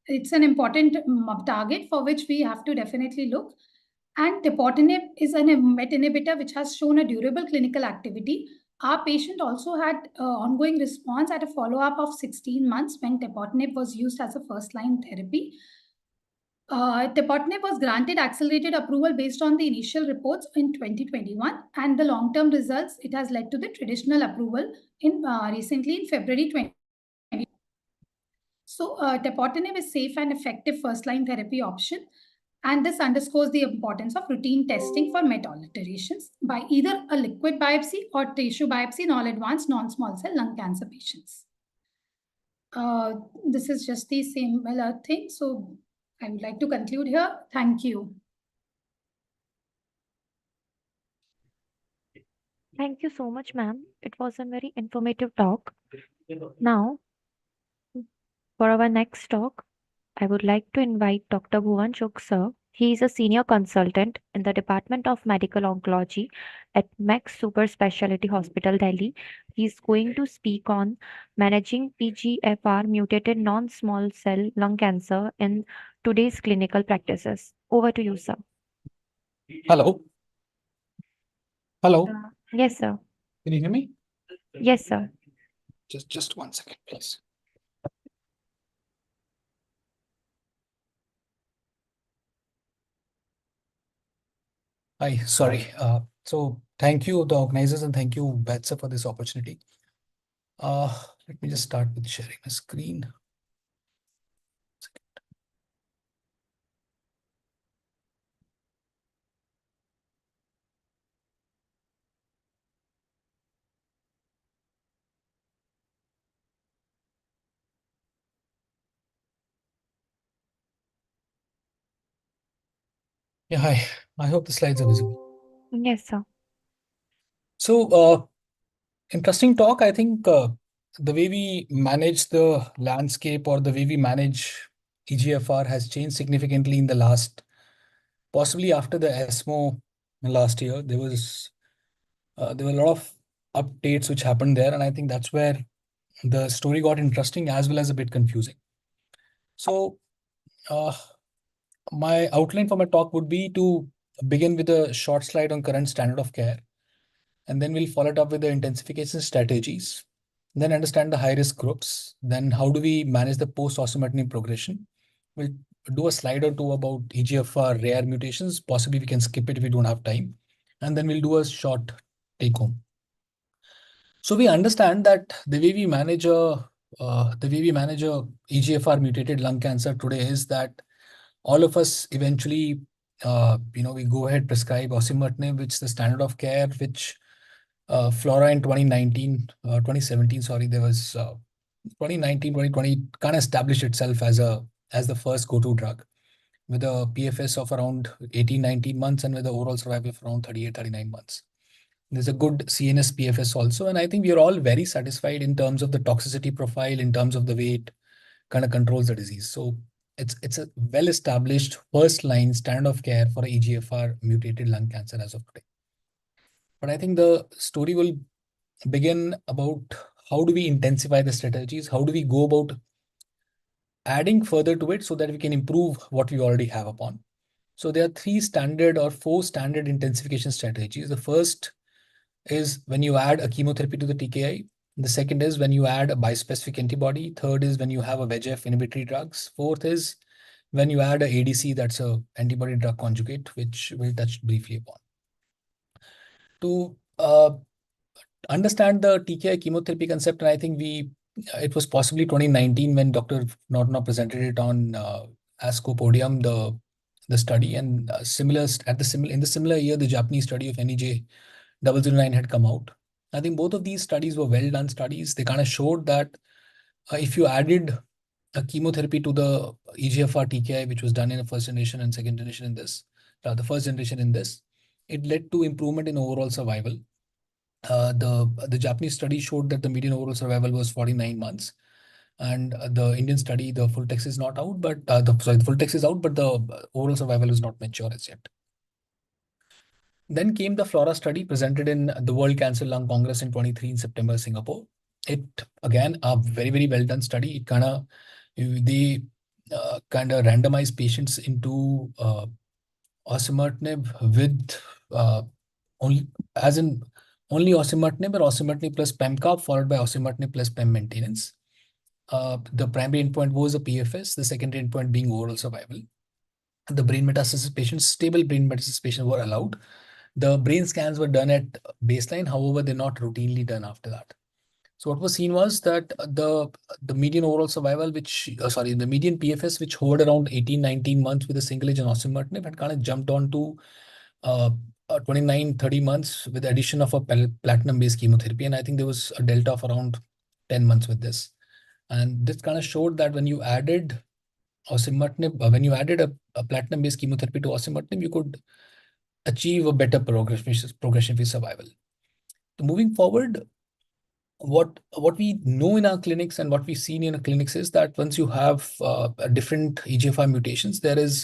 [SPEAKER 4] it's an important target for which we have to definitely look. And tepotinib is a MET inhibitor which has shown a durable clinical activity. Our patient also had ongoing response at a follow-up of 16 months when tepotinib was used as a first-line therapy. Tepotinib was granted accelerated approval based on the initial reports in 2021, and the long-term results, it has led to the traditional approval in recently in February 2020. So tepotinib is safe and effective first-line therapy option, and this underscores the importance of routine testing for MET alterations by either a liquid biopsy or tissue biopsy in all advanced non-small cell lung cancer patients. This is just the similar thing. So I would like to conclude here. Thank you.
[SPEAKER 2] Thank you so much, ma'am. It was a very informative talk. Now, for our next talk, I would like to invite Dr. Bhuvan Chugh, sir. He is a senior consultant in the Department of Medical Oncology at Max Super Specialty Hospital, Delhi. He is going to speak on managing PGFR mutated non-small cell lung cancer in today's clinical practices. Over to you, sir.
[SPEAKER 5] Hello. Hello.
[SPEAKER 2] Yes, sir.
[SPEAKER 5] Can you hear me?
[SPEAKER 2] Yes, sir.
[SPEAKER 5] Just 1 second, please. Hi, sorry. So Thank you, the organizers, and thank you, Betsa, for this opportunity. Let me just start with sharing my screen. Yeah, hi. I hope the slides are visible.
[SPEAKER 2] Yes, sir.
[SPEAKER 5] So, interesting talk. I think the way we manage the landscape or the way we manage EGFR has changed significantly in the last, possibly after the ESMO last year. There were a lot of updates which happened there, and I think that's where the story got interesting as well as a bit confusing. So, uh, my outline for my talk would be to begin with a short slide on current standard of care, and then we'll follow it up with the intensification strategies, then understand the high risk groups, then how do we manage the post osimertinib progression. We'll do a slide or two about EGFR rare mutations. Possibly we can skip it if we don't have time, and then we'll do a short take home. So we understand that the way we manage a EGFR mutated lung cancer today is that all of us eventually, we go ahead prescribe osimertinib, which is the standard of care, which Flora in 2017, sorry, there was 2019, 2020 kind of established itself as the first go-to drug with a PFS of around 18, 19 months and with the overall survival of around 38, 39 months. There's a good CNS PFS also, and I think we are all very satisfied in terms of the toxicity profile, in terms of the way it kind of controls the disease. So it's a well-established first-line standard of care for EGFR mutated lung cancer as of today. But I think the story will begin about how do we intensify the strategies? How do we go about adding further to it so that we can improve what we already have upon? So there are four standard intensification strategies. The first is when you add a chemotherapy to the TKI. The second is when you add a bispecific antibody. Third is when you have a VEGF inhibitory drugs. Fourth is when you add a ADC, that's a antibody drug conjugate, which we'll touch briefly upon. To understand the TKI chemotherapy concept, and I think it was possibly 2019 when Dr. Nortona presented it on ASCO podium, the study, and in the similar year, the Japanese study of NEJ 009 had come out. I think both of these studies were well done studies. They kind of showed that if you added a chemotherapy to the EGFR TKI, which was done in the first generation and second generation in this, the first generation in this, it led to improvement in overall survival. The Japanese study showed that the median overall survival was 49 months. And the Indian study, the full text is not out, but the full text is out, but the overall survival is not mature as yet. Then came the Flora study presented in the World Cancer Lung Congress in 23 in September, Singapore. It again a very, very well done study. It kind of randomized patients into osimertinib with only osimertinib or osimertinib plus pemcarb followed by osimertinib plus pem maintenance. The primary endpoint was a PFS, the secondary endpoint being overall survival. The brain metastasis patients, stable brain metastasis patients were allowed. The brain scans were done at baseline, however, they're not routinely done after that. So what was seen was that the median overall survival, the median PFS, which hovered around 18, 19 months with a single agent osimertinib, had kind of jumped on to 29, 30 months with the addition of a platinum-based chemotherapy. And I think there was a delta of around 10 months with this. And this kind of showed that when you added osimertinib, when you added a platinum-based chemotherapy to osimertinib, you could achieve a better progression-free survival. So moving forward, what we know in our clinics and what we've seen in our clinics is that once you have different EGFR mutations, the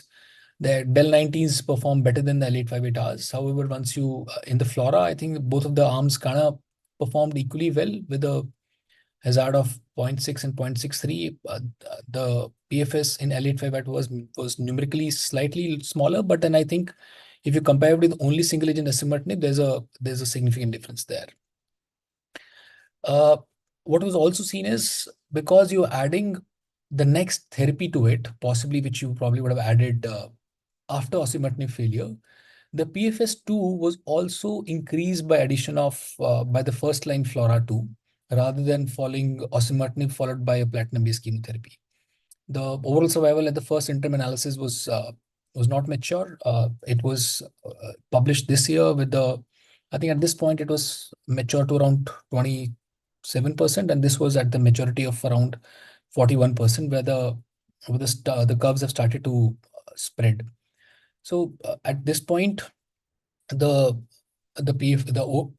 [SPEAKER 5] del-19s perform better than the L858Rs. However, once you in the Flora, I think both of the arms kind of performed equally well with a hazard of 0.6 and 0.63. The PFS in L858 was numerically slightly smaller, but then I think if you compare it with only single agent osimertinib, there's a significant difference there. What was also seen is because you're adding the next therapy to it, possibly which you probably would have added after osimertinib failure, The PFS2 was also increased by addition of by the first line FLAURA2 rather than following osimertinib followed by a platinum-based chemotherapy. The overall survival at the first interim analysis was not mature. It was published this year with the, I think at this point it was mature to around 27%, and this was at the maturity of around 41%, where the curves have started to spread. So at this point, the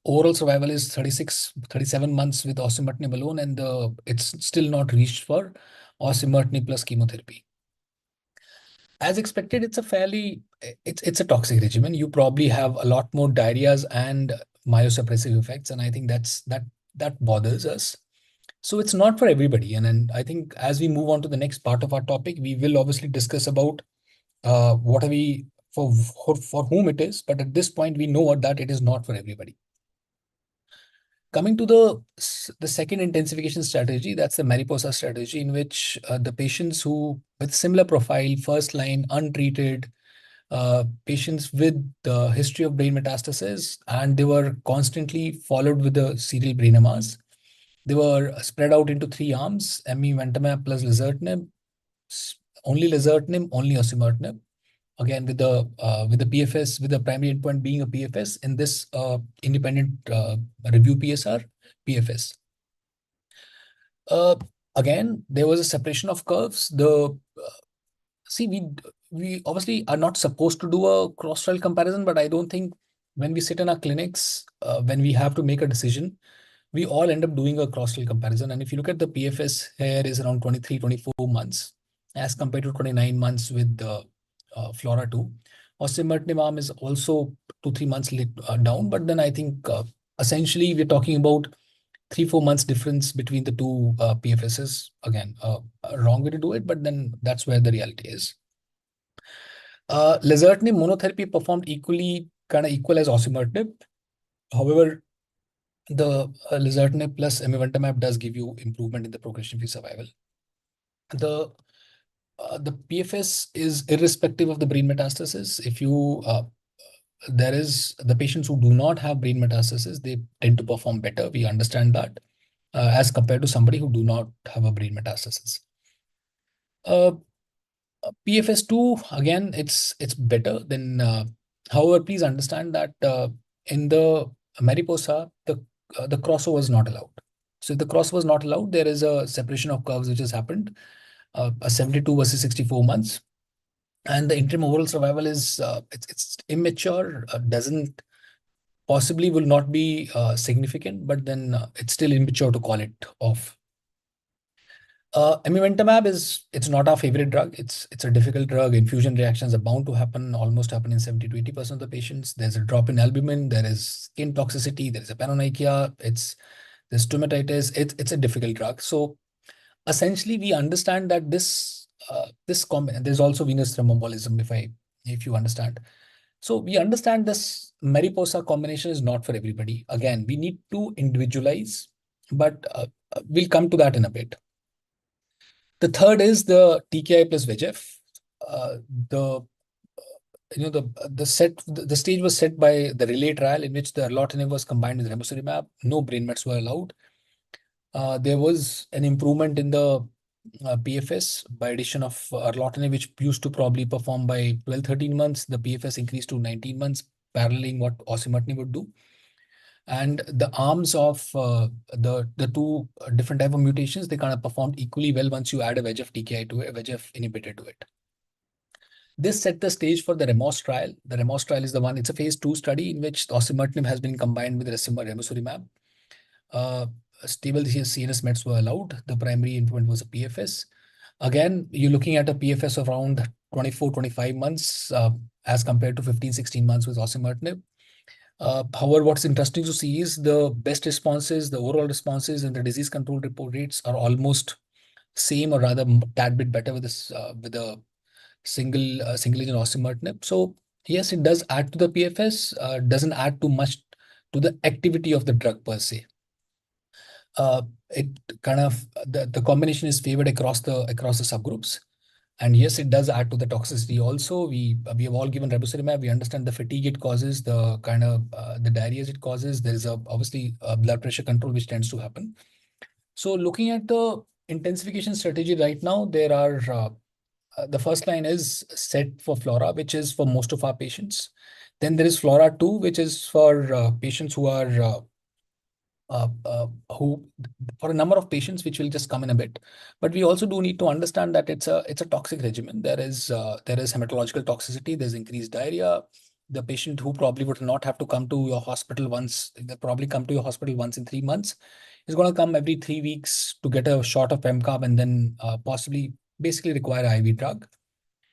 [SPEAKER 5] overall survival is 37 months with osimertinib alone, and it's still not reached for osimertinib plus chemotherapy. As expected, it's a toxic regimen. You probably have a lot more diarrheas and myosuppressive effects, and I think that bothers us. So it's not for everybody. And then I think as we move on to the next part of our topic, we will obviously discuss about what are we for whom it is, but at this point we know that it is not for everybody. Coming to the second intensification strategy, that's the Mariposa strategy, in which the patients who with similar profile, first line, untreated, patients with the history of brain metastasis, and they were constantly followed with the serial brain MRs. They were spread out into 3 arms: amivantamab plus lazertinib, only lazertinib, only osimertinib. Again, with the PFS, with the primary endpoint being a PFS, in this independent review PSR, PFS. Again, there was a separation of curves. See, we obviously are not supposed to do a cross-trial comparison, but I don't think when we sit in our clinics, when we have to make a decision, we all end up doing a cross-trial comparison. And if you look at the PFS here is around 23, 24 months as compared to 29 months with the FLAURA2. Osimertinib arm is also 2-3 months down, but then I think essentially we're talking about 3-4 months difference between the two PFSs. Again, a wrong way to do it, but then that's where the reality is. Lazertinib monotherapy performed kind of equal as osimertinib. However, the lazertinib plus amivantamab does give you improvement in the progression-free survival. The PFS is irrespective of the brain metastasis. If you there is the patients who do not have brain metastasis, they tend to perform better. We understand that as compared to somebody who do not have a brain metastasis. PFS2, again, it's better than. However, please understand that in the Mariposa, the crossover is not allowed. So if the crossover is not allowed, there is a separation of curves which has happened, a 72 versus 64 months. And the interim overall survival is it's immature, doesn't possibly will not be significant, but then it's still immature to call it off. Amivantamab it's not our favorite drug. It's a difficult drug. Infusion reactions are bound to happen, almost happen in 70 to 80% of the patients. There's a drop in albumin, there is skin toxicity, there is a paronychia, there's stomatitis. It's a difficult drug. So essentially we understand that there's also venous thromboembolism, if you understand. So we understand this Mariposa combination is not for everybody. Again, we need to individualize, but we'll come to that in a bit. The third is the TKI plus VEGF. The stage was set by the Relay trial, in which the erlotinib was combined with ramucirumab. No brain mets were allowed. There was an improvement in the PFS by addition of erlotinib, which used to probably perform by 12-13 months. The PFS increased to 19 months, paralleling what osimertinib would do. And the arms of the two different type of mutations, they kind of performed equally well once you add a VEGF TKI to it, a VEGF inhibitor to it. This set the stage for the REMOS trial. The REMOS trial is the one, it's a phase 2 study in which osimertinib has been combined with ramucirumab. Stable CNS mets were allowed. The primary endpoint was a PFS. Again, you're looking at a PFS of around 24-25 months as compared to 15-16 months with osimertinib. However, what's interesting to see is the best responses, the overall responses, and the disease control report rates are almost same, or rather tad bit better with this with a single agent osimertinib. So yes, it does add to the PFS, doesn't add too much to the activity of the drug per se. It kind of the combination is favored across the subgroups. And yes, it does add to the toxicity also. We have all given ramucirumab. We understand the fatigue it causes, the kind of the diarrhea it causes. There is obviously blood pressure control which tends to happen. So looking at the intensification strategy right now, there are the first line is set for FLORA, which is for most of our patients. Then there is FLORA 2, which is for patients who are who for a number of patients, which will just come in a bit. But we also do need to understand that it's a toxic regimen. There is hematological toxicity. There's increased diarrhea. The patient who probably would not have to come to your hospital once, they probably come to your hospital once in 3 months, is going to come every 3 weeks to get a shot of PEMCARB and then possibly basically require IV drug.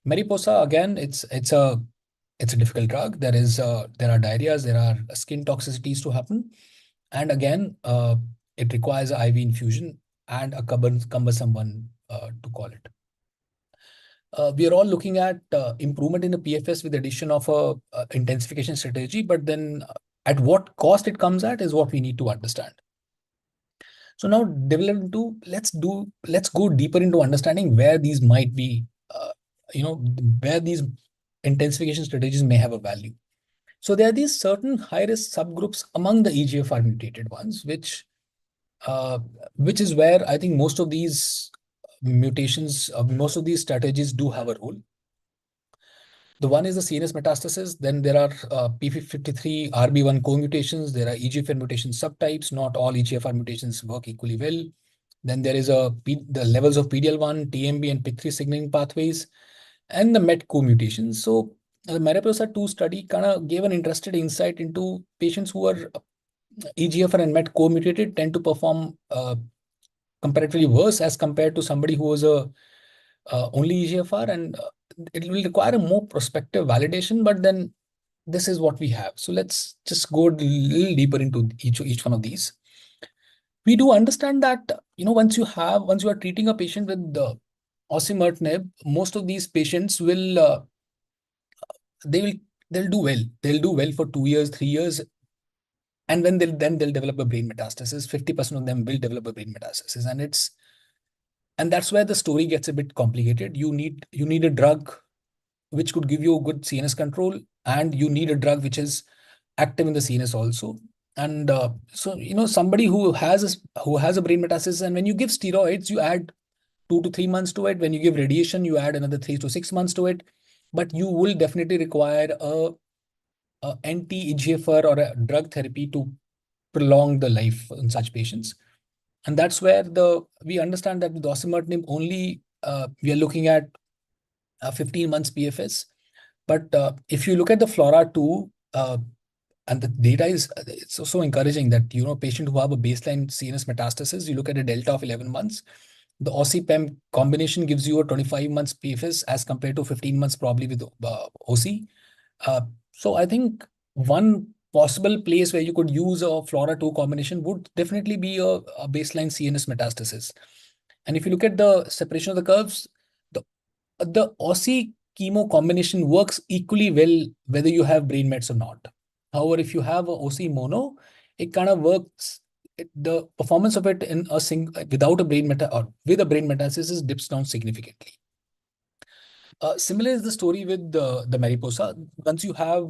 [SPEAKER 5] Mariposa, again, it's a difficult drug. There are diarrheas, there are skin toxicities to happen. And again, it requires an IV infusion and a cumbersome one to call it. We are all looking at improvement in the PFS with addition of a intensification strategy, but then at what cost it comes at is what we need to understand. So now let's go deeper into understanding where these might be, where these intensification strategies may have a value. So there are these certain high-risk subgroups among the EGFR mutated ones, which is where I think most of these mutations, most of these strategies do have a role. The one is the CNS metastasis. Then there are P53 RB1 co-mutations. There are EGFR mutation subtypes. Not all EGFR mutations work equally well. Then there is the levels of PD-L1, TMB, and PIK3 signaling pathways, and the MET co-mutations. So the Mariposa 2 study kind of gave an interested insight into patients who are EGFR and MET co-mutated tend to perform comparatively worse as compared to somebody who was only EGFR, and it will require a more prospective validation, but then this is what we have. So let's just go a little deeper into each one of these. We do understand that, once you are treating a patient with the osimertinib, most of these patients will they'll do well. They'll do well for 2 years, 3 years. And when they'll develop a brain metastasis. 50% of them will develop a brain metastasis. And that's where the story gets a bit complicated. You need a drug which could give you a good CNS control, and you need a drug which is active in the CNS also. And so somebody who has a brain metastasis, and when you give steroids, you add 2 to 3 months to it. When you give radiation, you add another 3 to 6 months to it. But you will definitely require a anti-EGFR or a drug therapy to prolong the life in such patients. And that's where we understand that with osimertinib only, we are looking at 15 months PFS. But if you look at the FLORA 2, and the data is it's so encouraging that, patient who have a baseline CNS metastasis, you look at a delta of 11 months. The OC-PEM combination gives you a 25 months PFS as compared to 15 months probably with OC. So I think one possible place where you could use a FLORA 2 combination would definitely be a baseline CNS metastasis. And if you look at the separation of the curves, the OC chemo combination works equally well whether you have brain mets or not. However, if you have a OC mono, it kind of works. The performance of it in without a brain meta or with a brain metastasis dips down significantly. Similar is the story with the Mariposa. Once you have,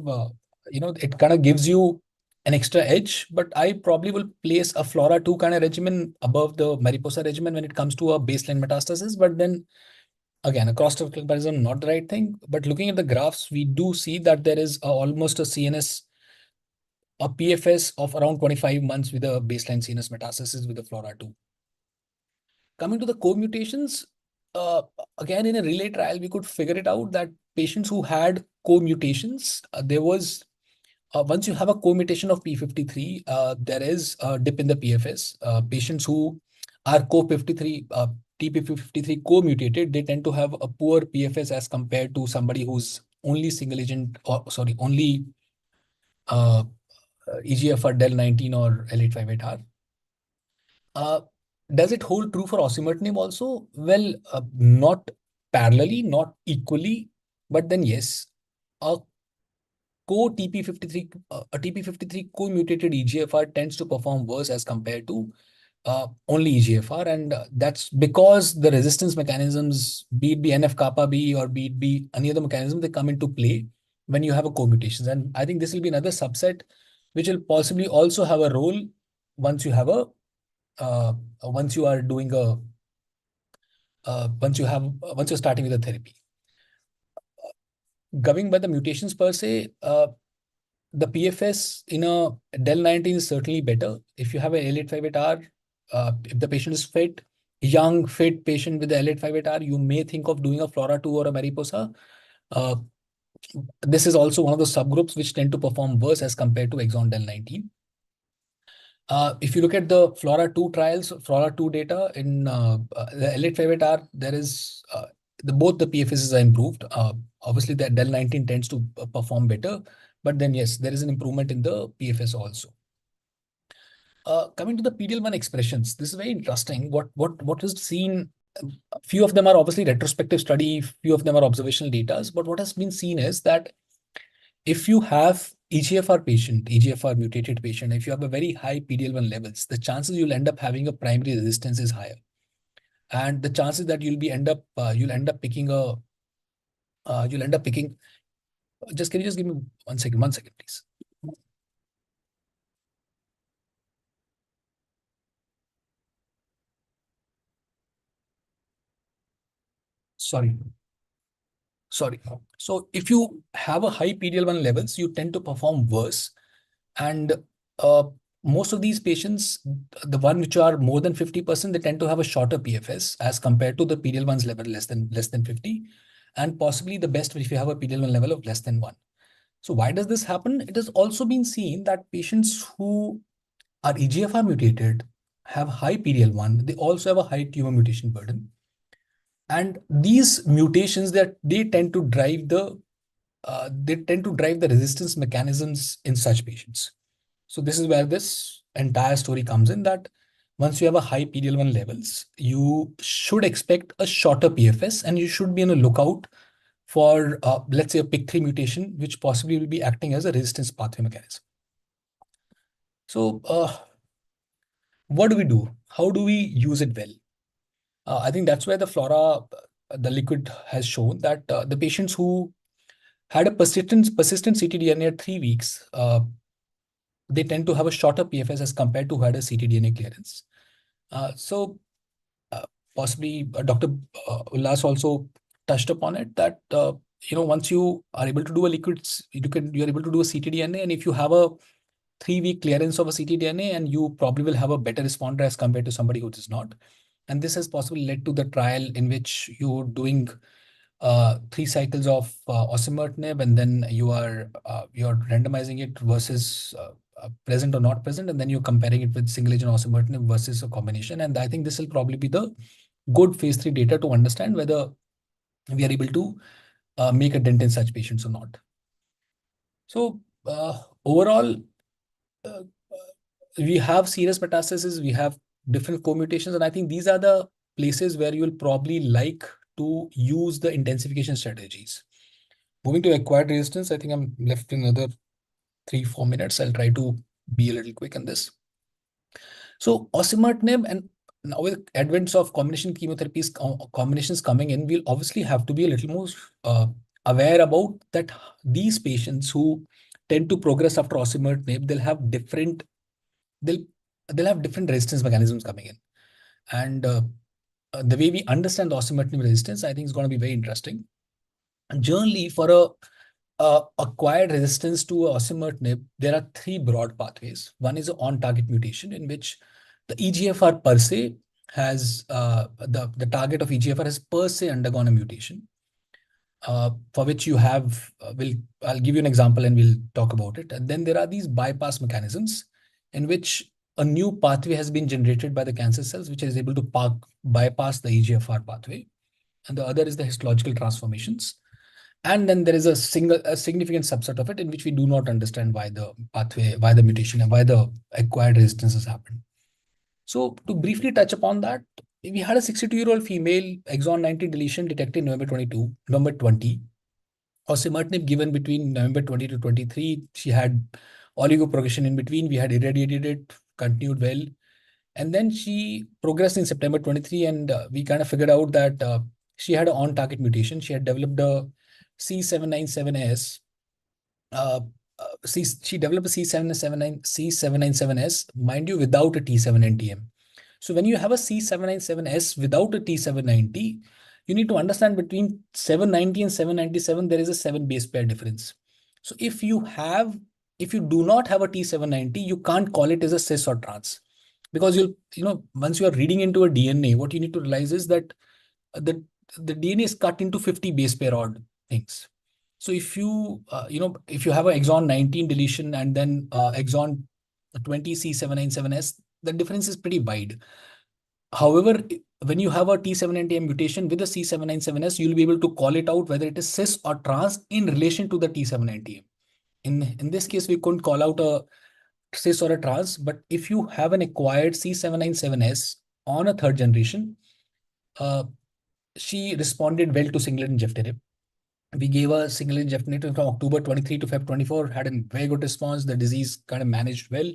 [SPEAKER 5] it kind of gives you an extra edge, but I probably will place a FLORA 2 kind of regimen above the Mariposa regimen when it comes to a baseline metastasis. But then again, a cross comparison, not the right thing. But looking at the graphs, we do see that there is almost a PFS of around 25 months with a baseline CNS metastasis with the FLORA 2. Coming to the co-mutations, again, in a relay trial, we could figure it out that patients who had co-mutations, there was, once you have a co-mutation of P53, there is a dip in the PFS. Patients who are TP53 co-mutated, they tend to have a poor PFS as compared to somebody who's only single agent, only EGFR del19 or L858R. Does it hold true for osimertinib also? Well, not parallelly, not equally, but then yes, a TP53 co-mutated EGFR tends to perform worse as compared to only EGFR, and that's because the resistance mechanisms, be it be NF-kappa B or be it be any other mechanism, they come into play when you have a co-mutations. And I think this will be another subset which will possibly also have a role once you have a once you are doing a once you're starting with a therapy. Going by the mutations per se, the PFS in a del19 is certainly better. If you have an L858R, if the patient is fit, young, fit patient with the L858R, you may think of doing a FLAURA2 or a Mariposa. This is also one of the subgroups which tend to perform worse as compared to exon del19. If you look at the FLAURA2 trials, FLAURA2 data in the L858R, there is both the PFSs are improved. Obviously, the del19 tends to perform better, but then yes, there is an improvement in the PFS also. Coming to the PD-L1 expressions, this is very interesting. What is seen, few of them are obviously retrospective study, few of them are observational data, but what has been seen is that if you have EGFR patient, EGFR mutated patient, if you have a very high PD-L1 levels, the chances you'll end up having a primary resistance is higher, and the chances that you'll end up picking. Just can you just give me 1 second? 1 second, please. Sorry. So if you have a high PD-L1 levels, you tend to perform worse. And most of these patients, the one which are more than 50%, they tend to have a shorter PFS as compared to the PD-L1's level less than 50. And possibly the best if you have a PD-L1 level of less than 1. So why does this happen? It has also been seen that patients who are EGFR mutated have high PD-L1. They also have a high tumor mutation burden. And these mutations they tend to drive the resistance mechanisms in such patients. So this is where this entire story comes in, that once you have a high PD-L1 levels, you should expect a shorter PFS, and you should be on a lookout for let's say a PIK3 mutation, which possibly will be acting as a resistance pathway mechanism. So what do we do? How do we use it well? I think that's where the FLAURA, the liquid, has shown that the patients who had a persistent ctDNA at 3 weeks, they tend to have a shorter PFS as compared to who had a ctDNA clearance. So possibly Dr. Ullas also touched upon it, that once you are able to do a liquid, you're able to do a ctDNA, and if you have a 3-week clearance of a ctDNA, and you probably will have a better responder as compared to somebody who does not. And this has possibly led to the trial in which you're doing 3 cycles of osimertinib, and then you're randomizing it versus present or not present, and then you're comparing it with single agent osimertinib versus a combination. And I think this will probably be the good phase 3 data to understand whether we are able to make a dent in such patients or not. So overall, we have serous metastasis, we have different co-mutations, and I think these are the places where you will probably like to use the intensification strategies. Moving to acquired resistance, I think I'm left in another 3-4 minutes. I'll try to be a little quick on this. So osimertinib, and now with advents of combination chemotherapies, combinations coming in, we'll obviously have to be a little more aware about that. These patients who tend to progress after osimertinib, they'll have different resistance mechanisms coming in. And the way we understand the osimertinib resistance, I think is going to be very interesting. And generally, for a acquired resistance to osimertinib, there are 3 broad pathways. One is an on-target mutation, in which the EGFR per se has the target of EGFR has per se undergone a mutation, for which you have I'll give you an example and we'll talk about it. And then there are these bypass mechanisms in which a new pathway has been generated by the cancer cells, which is able to bypass the EGFR pathway. And the other is the histological transformations. And then there is a significant subset of it in which we do not understand why the pathway, why the mutation, and why the acquired resistance has happened. So to briefly touch upon that, we had a 62-year-old female, exon 19 deletion detected November 20. Osimertinib given between November 20 to 23. She had oligoprogression in between. We had irradiated it, continued well. And then she progressed in September 23, and we kind of figured out that she had an on-target mutation. She had developed a C797S. She developed a C797S, mind you, without a T790M. So when you have a C797S without a T790, you need to understand between 790 and 797, there is a 7 base pair difference. So if you do not have a T790, you can't call it as a cis or trans. Because once you are reading into a DNA, what you need to realize is that the DNA is cut into 50 base pair odd things. So if you have an exon 19 deletion and then exon 20 C797S, the difference is pretty wide. However, when you have a T790M mutation with a C797S, you'll be able to call it out whether it is cis or trans in relation to the T790M. In this case, we couldn't call out a cis or a trans, but if you have an acquired C797S on a third generation, she responded well to single injectable. We gave a single injectable from October 23 to Feb 24, had a very good response. The disease kind of managed well.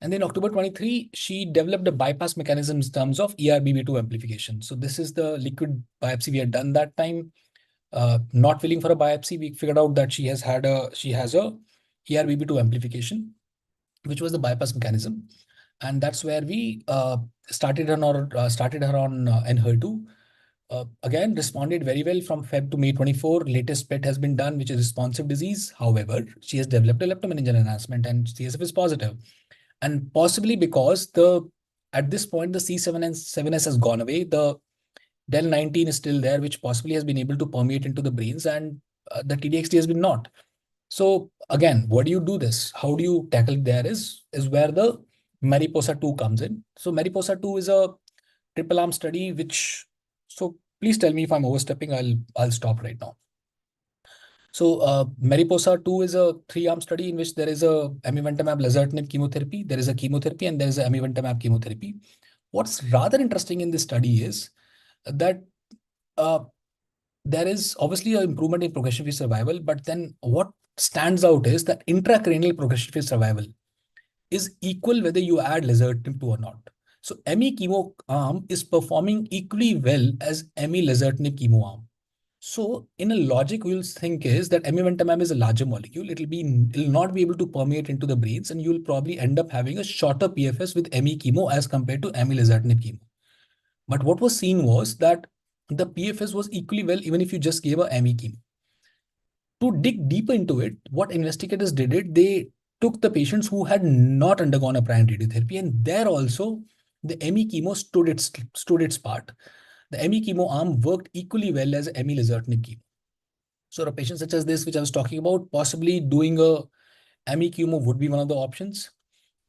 [SPEAKER 5] And then October 23, she developed a bypass mechanism in terms of ERBB2 amplification. So this is the liquid biopsy we had done that time. Not willing for a biopsy, we figured out that she has a ERBB2 amplification, which was the bypass mechanism. And that's where we started her on Enhertu. Again, responded very well from Feb to May 24. Latest PET has been done, which is responsive disease. However, she has developed a leptomeningeal enhancement and CSF is positive. And possibly because at this point, the C7S has gone away. The del19 is still there, which possibly has been able to permeate into the brains, and the TDXT has been not. So again, what do you do this? How do you tackle there is where the Mariposa 2 comes in. So Mariposa 2 is a triple arm study, so please tell me if I'm overstepping, I'll stop right now. So Mariposa 2 is a 3-arm study in which there is a amivantamab lazertinib chemotherapy, there is a chemotherapy, and there is a amivantamab chemotherapy. What's rather interesting in this study is that there is obviously an improvement in progression-free survival, but then what stands out is that intracranial progression-free survival is equal whether you add lazertinib to or not. So Emi chemo arm is performing equally well as Emi lazertinib chemo arm. So in a logic, we'll think is that amivantamab is a larger molecule. It'll not be able to permeate into the brains, and you'll probably end up having a shorter PFS with Emi chemo as compared to Emi lazertinib chemo. But what was seen was that the PFS was equally well even if you just gave a Emi chemo. To dig deeper into it, what investigators did, they took the patients who had not undergone a prior radiotherapy, and there also the Emi chemo stood its part. The Emi chemo arm worked equally well as Emi lazertinib chemo. So a patient such as this, which I was talking about, possibly doing a Emi chemo would be one of the options.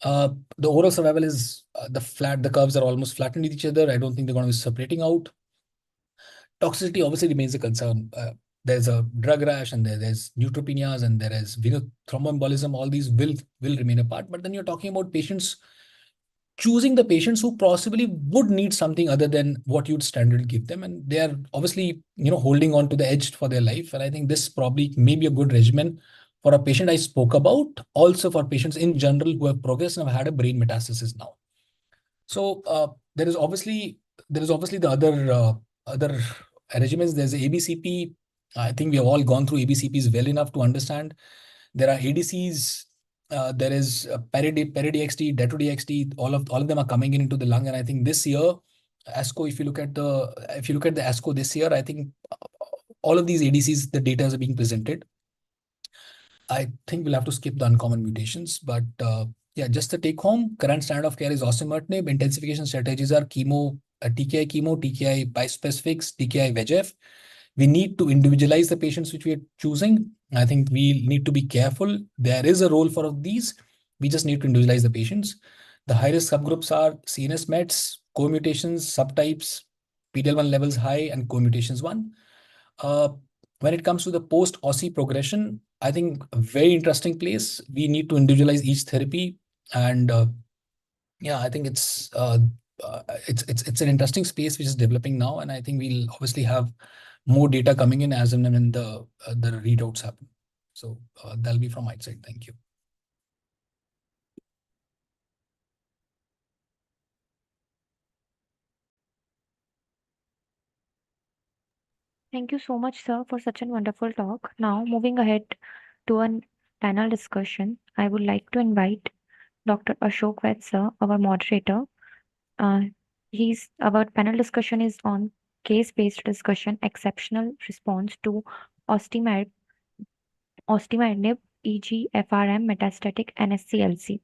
[SPEAKER 5] The overall survival is the curves are almost flattened with each other. I don't think they're going to be separating out. Toxicity obviously remains a concern. There's a drug rash, and there's neutropenias, and there is venous thromboembolism. All these will remain a part. But then you're talking about choosing the patients who possibly would need something other than what you'd standardly give them, and they are obviously holding on to the edge for their life. And I think this probably may be a good regimen for a patient I spoke about, also for patients in general who have progressed and have had a brain metastasis now. So there is obviously the other regimens. There's ABCP. I think we have all gone through ABCPs well enough to understand. There are ADCs. There is PeriDXT, DetroDXT. All of them are coming into the lung, and I think this year, ASCO. If you look at the ASCO this year, I think all of these ADCs, the data are being presented. I think we'll have to skip the uncommon mutations, but yeah, just the take home. Current standard of care is osimertinib. Intensification strategies are chemo, TKI chemo, TKI bispecifics, TKI VEGF. We need to individualize the patients which we are choosing. I think we need to be careful. There is a role for these. We just need to individualize the patients. The high-risk subgroups are CNS mets, co-mutations, subtypes, PD-L1 levels high, and co-mutations 1. When it comes to the post-OSI progression, I think a very interesting place. We need to individualize each therapy, and yeah, I think it's an interesting space which is developing now, and I think we'll obviously have more data coming in as and when the readouts happen. So that'll be from my side. Thank you.
[SPEAKER 2] Thank you so much, sir, for such a wonderful talk. Now, moving ahead to a panel discussion, I would like to invite Dr. Ashok Vaid, sir, our moderator. Our panel discussion is on case-based discussion, exceptional response to ostimatinib, EGFRM metastatic NSCLC.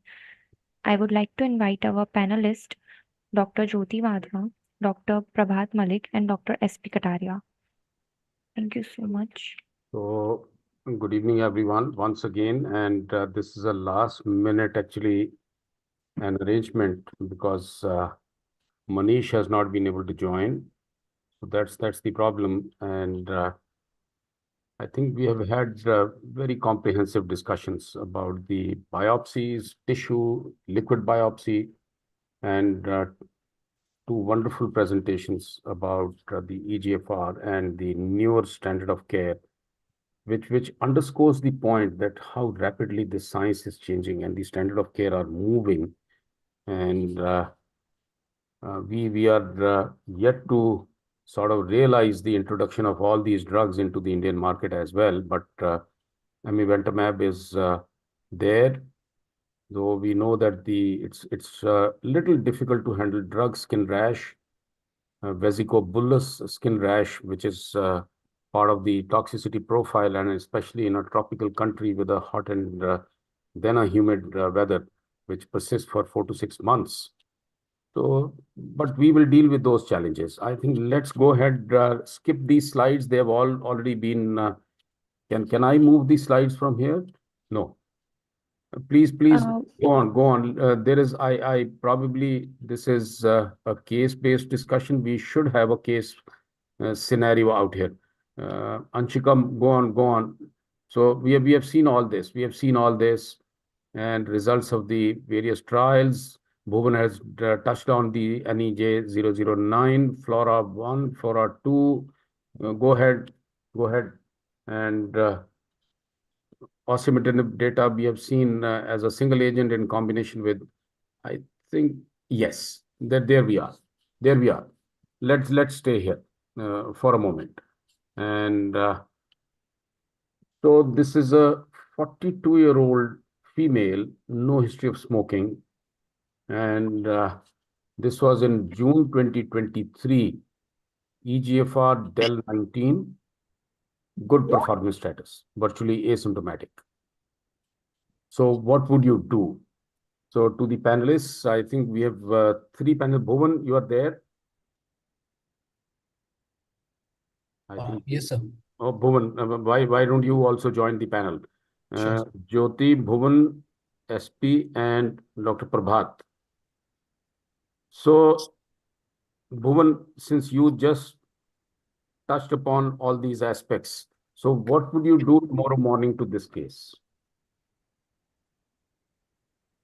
[SPEAKER 2] I would like to invite our panelists, Dr. Jyoti Vadra, Dr. Prabhat Malik, and Dr. S.P. Kataria. Thank you so much.
[SPEAKER 1] So, good evening, everyone, once again. And this is a last minute, actually, an arrangement because Manish has not been able to join. So that's the problem. And I think we have had very comprehensive discussions about the biopsies, tissue, liquid biopsy, and two wonderful presentations about the EGFR and the newer standard of care, which underscores the point that how rapidly the science is changing and the standard of care are moving. And we are yet to sort of realize the introduction of all these drugs into the Indian market as well. But amivantamab is there, though we know that it's a little difficult to handle drug skin rash, vesicobullous skin rash, which is part of the toxicity profile, and especially in a tropical country with a hot and then a humid weather, which persists for 4 to 6 months. So, but we will deal with those challenges. I think let's go ahead, skip these slides. They have already been. Can I move these slides from here? No. Please go on. There is, I probably, this is a case-based discussion. We should have a case scenario out here. Anshika, go on. So we have seen all this. We have seen all this and results of the various trials. Bhuvan has touched on the NEJ009, FLORA1, FLORA2. Go ahead. And osimertinib data we have seen as a single agent in combination with, I think, yes, there we are. Let's stay here for a moment. And so this is a 42-year-old female, no history of smoking. And this was in June 2023, EGFR del 19, good performance status, virtually asymptomatic. So what would you do? So to the panelists, I think we have 3 panelists. Bhuvan, you are there? I think.
[SPEAKER 5] Yes, sir.
[SPEAKER 1] Oh, Bhuvan, why don't you also join the panel?
[SPEAKER 5] Sure.
[SPEAKER 1] Jyoti, Bhuvan, SP, and Dr. Prabhat. So, Bhuvan, since you just touched upon all these aspects, so what would you do tomorrow morning to this case?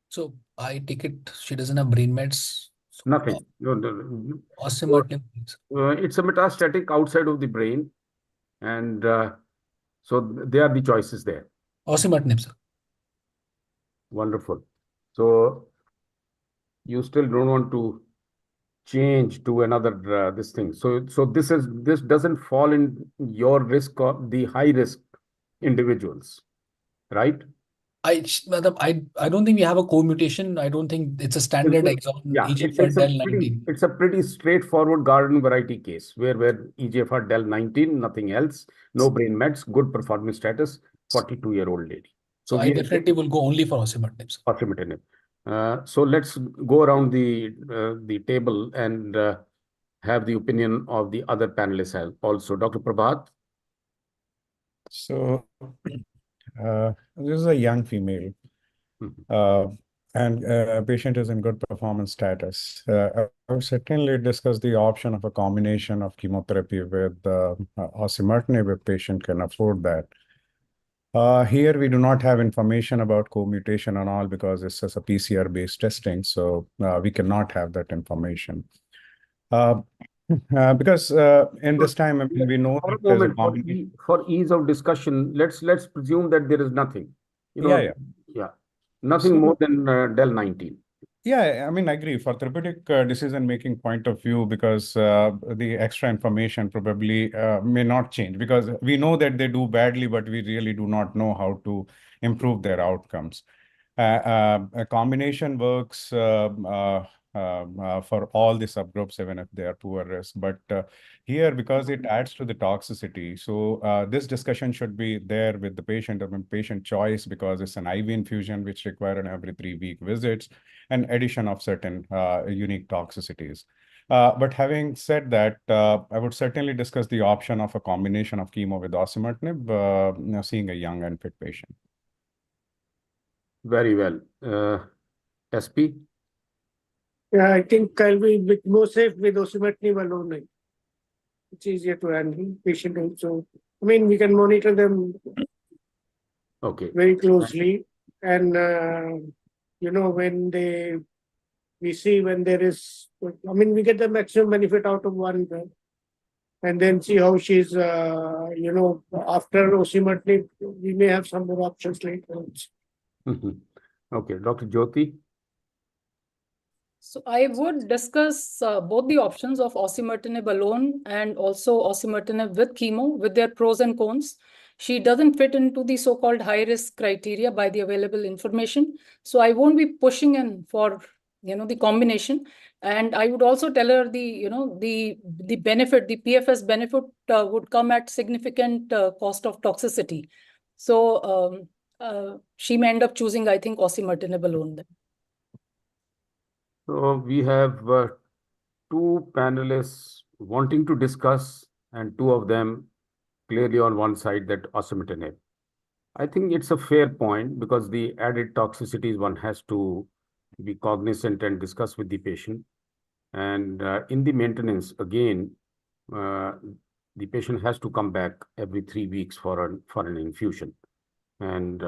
[SPEAKER 5] So I take it she doesn't have brain mets. So,
[SPEAKER 1] Nothing.
[SPEAKER 5] osimertinib.
[SPEAKER 1] It's a metastatic outside of the brain, and so there are the choices there.
[SPEAKER 5] Osimertinib, sir.
[SPEAKER 1] Wonderful. So you still don't want to change to another this thing. So this doesn't fall in your risk of the high risk individuals, right?
[SPEAKER 5] I don't think we have a co-mutation. I don't think it's a standard exon EGFR del 19.
[SPEAKER 1] It's a pretty straightforward garden variety case where EGFR del 19, nothing else, no brain mets, good performance status, 42-year-old lady.
[SPEAKER 5] So I definitely will go only for osimertinib.
[SPEAKER 1] Osimertinib. So let's go around the table and have the opinion of the other panelists also. Dr. Prabhat.
[SPEAKER 6] So this is a young female, and patient is in good performance status. I would certainly discuss the option of a combination of chemotherapy with osimertinib if patient can afford that. Here we do not have information about co-mutation and all because it's just a PCR-based testing, so we cannot have that information. Because in this time, I mean, we know that there's a combination.
[SPEAKER 1] For ease of discussion, let's presume that there is nothing.
[SPEAKER 6] Yeah.
[SPEAKER 1] Nothing more than del 19.
[SPEAKER 6] Yeah, I mean, I agree for therapeutic decision-making point of view, because the extra information probably may not change, because we know that they do badly, but we really do not know how to improve their outcomes. A combination works for all the subgroups, even if they are poor risk. But here, because it adds to the toxicity, so this discussion should be there with the patient, I mean, patient choice, because it's an IV infusion which require an every 3-week visits and addition of certain unique toxicities. But having said that, I would certainly discuss the option of a combination of chemo with osimertinib, seeing a young and fit patient.
[SPEAKER 1] Very well. SP?
[SPEAKER 7] Yeah, I think I'll be a bit more safe with osimertinib alone. It's easier to handle patient also. I mean, we can monitor them very closely, and when we see when there is, I mean, we get the maximum benefit out of one drug, and then see how she's, after osimertinib, we may have some more options later.
[SPEAKER 1] Okay, Dr. Jyoti?
[SPEAKER 8] So I would discuss both the options of osimertinib alone and also osimertinib with chemo, with their pros and cons. She doesn't fit into the so-called high-risk criteria by the available information. So I won't be pushing in for the combination. And I would also tell her the benefit, the PFS benefit would come at significant cost of toxicity. So she may end up choosing, I think, osimertinib alone then.
[SPEAKER 1] So we have two panelists wanting to discuss, and two of them clearly on one side that osimertinib. I think it's a fair point, because the added toxicities one has to be cognizant and discuss with the patient. And in the maintenance, again, the patient has to come back every 3 weeks for an infusion. And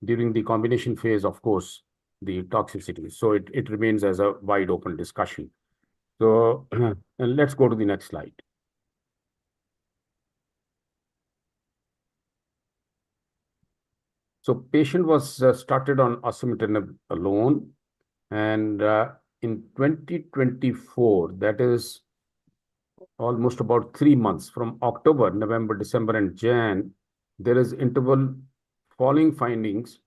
[SPEAKER 1] during the combination phase, of course, the toxicity. So it remains as a wide open discussion. So and let's go to the next slide. So patient was started on osimertinib alone, and in 2024, that is almost about 3 months, from October, November, December, and Jan, there is interval following findings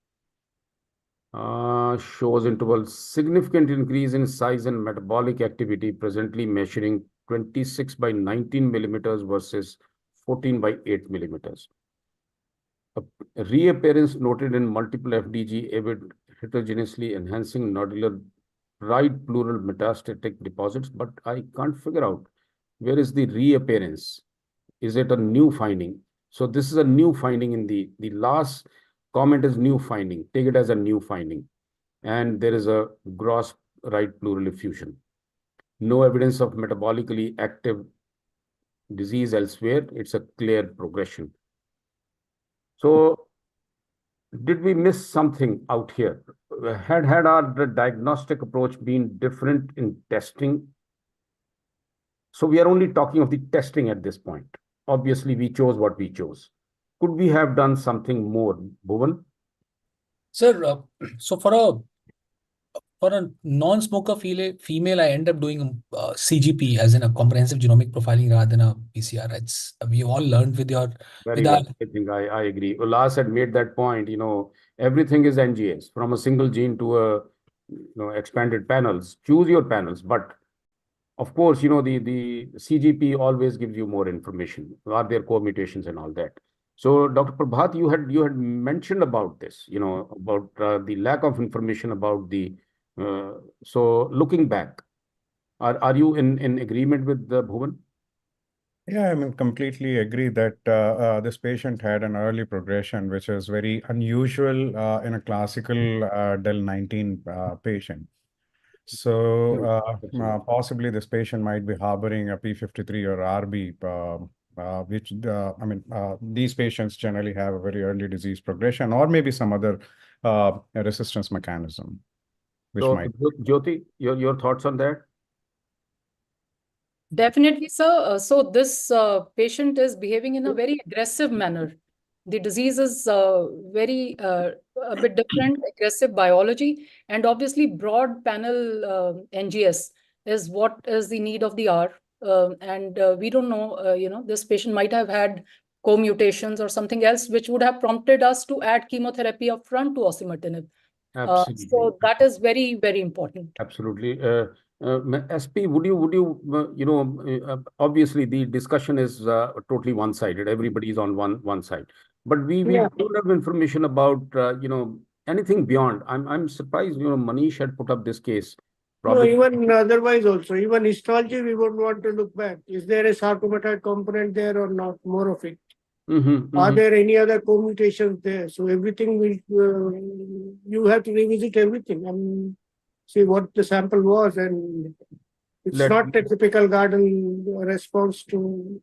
[SPEAKER 1] shows interval significant increase in size and metabolic activity, presently measuring 26 by 19 millimeters versus 14 by 8 millimeters. A reappearance noted in multiple FDG avid heterogeneously enhancing nodular right pleural metastatic deposits, but I can't figure out where is the reappearance. Is it a new finding? So this is a new finding in the last comment is new finding. Take it as a new finding. And there is a gross right pleural effusion. No evidence of metabolically active disease elsewhere. It's a clear progression. So did we miss something out here? Had our diagnostic approach been different in testing? So we are only talking of the testing at this point. Obviously, we chose what we chose. Could we have done something more, Bhuvan?
[SPEAKER 5] Sir, so for a non-smoker female, I end up doing CGP, as in a comprehensive genomic profiling, rather than a PCR. We all learned with your
[SPEAKER 1] Very well. I think I agree. Ullas had made that point. Everything is NGS, from a single gene to a expanded panels. Choose your panels, but of course, the CGP always gives you more information. Are there co-mutations and all that? So, Dr. Prabhat, you had mentioned about this, about the lack of information about the. So, looking back, are you in agreement with Bhuvan?
[SPEAKER 6] Yeah, I mean, completely agree that this patient had an early progression, which is very unusual in a classical DEL19 patient. So possibly this patient might be harboring a P53 or RB, which these patients generally have a very early disease progression, or maybe some other resistance mechanism, which
[SPEAKER 1] So,
[SPEAKER 6] might.
[SPEAKER 1] Jyoti, your thoughts on that?
[SPEAKER 8] Definitely, sir. So this patient is behaving in a very aggressive manner. The disease is very a bit different, aggressive biology, and obviously broad panel NGS is what is the need of the hour. And we don't know, this patient might have had co-mutations or something else, which would have prompted us to add chemotherapy upfront to osimertinib.
[SPEAKER 1] Absolutely.
[SPEAKER 8] So that is very, very important.
[SPEAKER 1] Absolutely. SP, would you obviously the discussion is totally one-sided. Everybody is on one side, but we
[SPEAKER 7] Yeah.
[SPEAKER 1] don't have information about anything beyond. I'm surprised. Manish had put up this case.
[SPEAKER 7] No,
[SPEAKER 1] Probably.
[SPEAKER 7] even otherwise also, even histology, we would want to look back. Is there a sarcomatoid component there or not? More of it. Are there any other co-mutations there? So everything will, you have to revisit everything and see what the sample was. And it's not a typical garden response to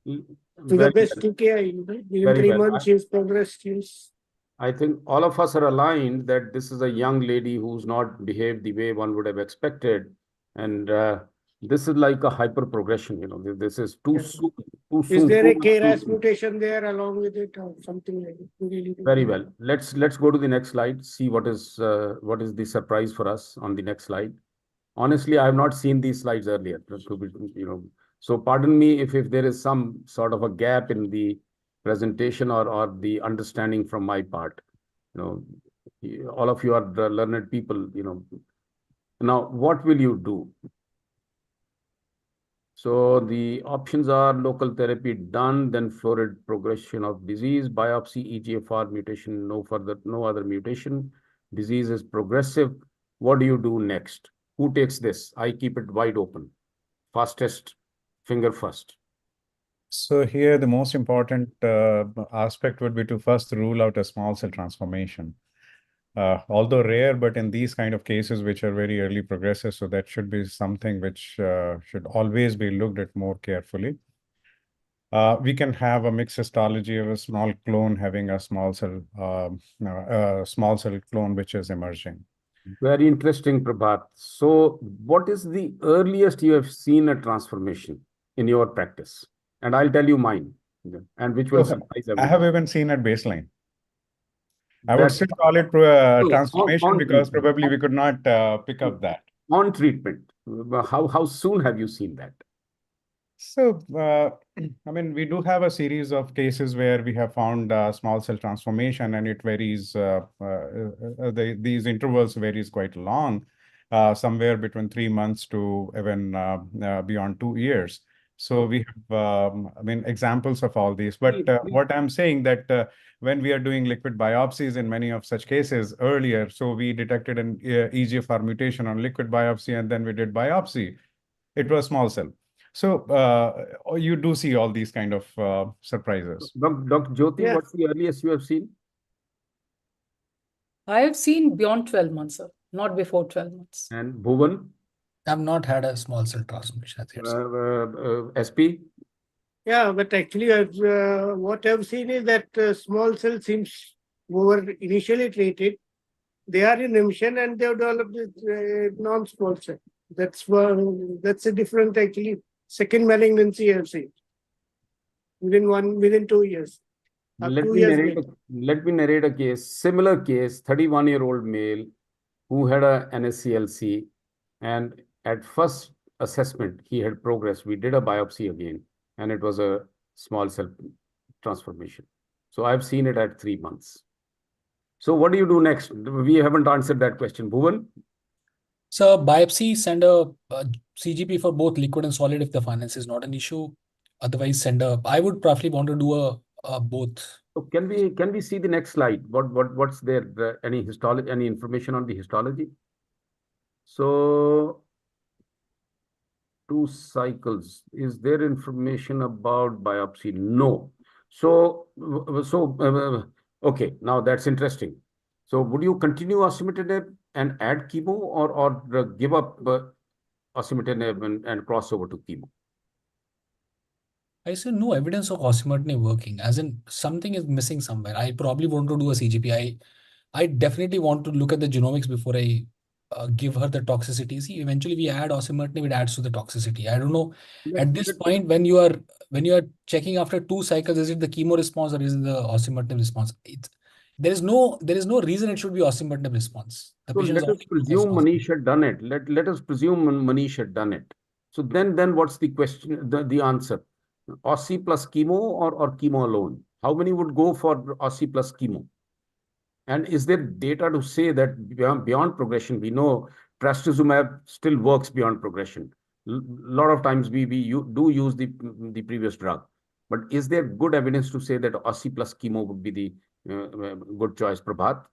[SPEAKER 7] the best TKI. Within 3 months, she's progressed. She's
[SPEAKER 1] I think all of us are aligned that this is a young lady who's not behaved the way one would have expected. And this is like a hyper progression, this is too soon.
[SPEAKER 7] Is there a KRAS mutation there along with it or something like it? Really
[SPEAKER 1] Very well. Let's go to the next slide, see what is the surprise for us on the next slide. Honestly, I have not seen these slides earlier. So pardon me if there is some sort of a gap in the presentation or the understanding from my part. All of you are the learned people. Now, what will you do? So the options are local therapy done, then florid progression of disease, biopsy, EGFR mutation, no other mutation. Disease is progressive. What do you do next? Who takes this? I keep it wide open. Fastest, finger first.
[SPEAKER 6] So here, the most important aspect would be to first rule out a small cell transformation. Although rare, but in these kind of cases, which are very early progressive, so that should be something which should always be looked at more carefully. We can have a mixed histology of a small clone having a small cell clone which is emerging.
[SPEAKER 1] Very interesting, Prabhat. So what is the earliest you have seen a transformation in your practice? And I'll tell you mine, and which will surprise everyone.
[SPEAKER 6] I have even seen at baseline. I would still call it transformation because probably we could not pick up that.
[SPEAKER 1] On treatment, how soon have you seen that?
[SPEAKER 6] So, I mean, we do have a series of cases where we have found small cell transformation, and it varies. These intervals varies quite long, somewhere between 3 months to even beyond 2 years. So we have, I mean, examples of all these. But what I'm saying that when we are doing liquid biopsies in many of such cases earlier, so we detected an EGFR mutation on liquid biopsy, and then we did biopsy. It was small cell. So you do see all these kind of surprises.
[SPEAKER 1] Dr. Jyoti, what's the earliest you have seen?
[SPEAKER 8] I have seen beyond 12 months, sir, not before 12 months.
[SPEAKER 1] And Bhuvan?
[SPEAKER 5] I've not had a small cell transformation.
[SPEAKER 1] SP?
[SPEAKER 7] Yeah, but actually, what I've seen is that small cell seems were initially treated. They are in remission and they have developed non-small cell. That's a different actually second malignancy I've seen within 2 years.
[SPEAKER 1] Let me narrate a case, similar case, 31-year-old male who had a NSCLC, and at first assessment, he had progressed. We did a biopsy again, and it was a small cell transformation. So I've seen it at 3 months. So what do you do next? We haven't answered that question. Bhuvan?
[SPEAKER 5] So biopsy, send a CGP for both liquid and solid if the finance is not an issue. Otherwise, send a. I would probably want to do a both.
[SPEAKER 1] So can we see the next slide? What's there? Any histology? Any information on the histology? So 2 cycles. Is there information about biopsy? No. So okay. Now that's interesting. So would you continue osimertinib and add chemo, or give up osimertinib and cross over to chemo?
[SPEAKER 5] I see no evidence of osimertinib working, as in something is missing somewhere. I probably want to do a CGP. I definitely want to look at the genomics before I give her the toxicity. See, eventually we add osimertinib, it adds to the toxicity. I don't know
[SPEAKER 1] Let's-
[SPEAKER 5] at this
[SPEAKER 1] let's-
[SPEAKER 5] point when you are checking after 2 cycles, is it the chemo response or is it the osimertinib response? There is no reason it should be osimertinib response. The
[SPEAKER 1] So
[SPEAKER 5] patient is
[SPEAKER 1] let us
[SPEAKER 5] already
[SPEAKER 1] presume
[SPEAKER 5] has
[SPEAKER 1] Manish had done it. Let us presume Manish had done it. So then what's the question, the answer? Ossi plus chemo or chemo alone? How many would go for Ossi plus chemo? And is there data to say that beyond progression, we know trastuzumab still works beyond progression? A lot of times we do use the previous drug. But is there good evidence to say that Ossi plus chemo would be the good choice, Prabhat?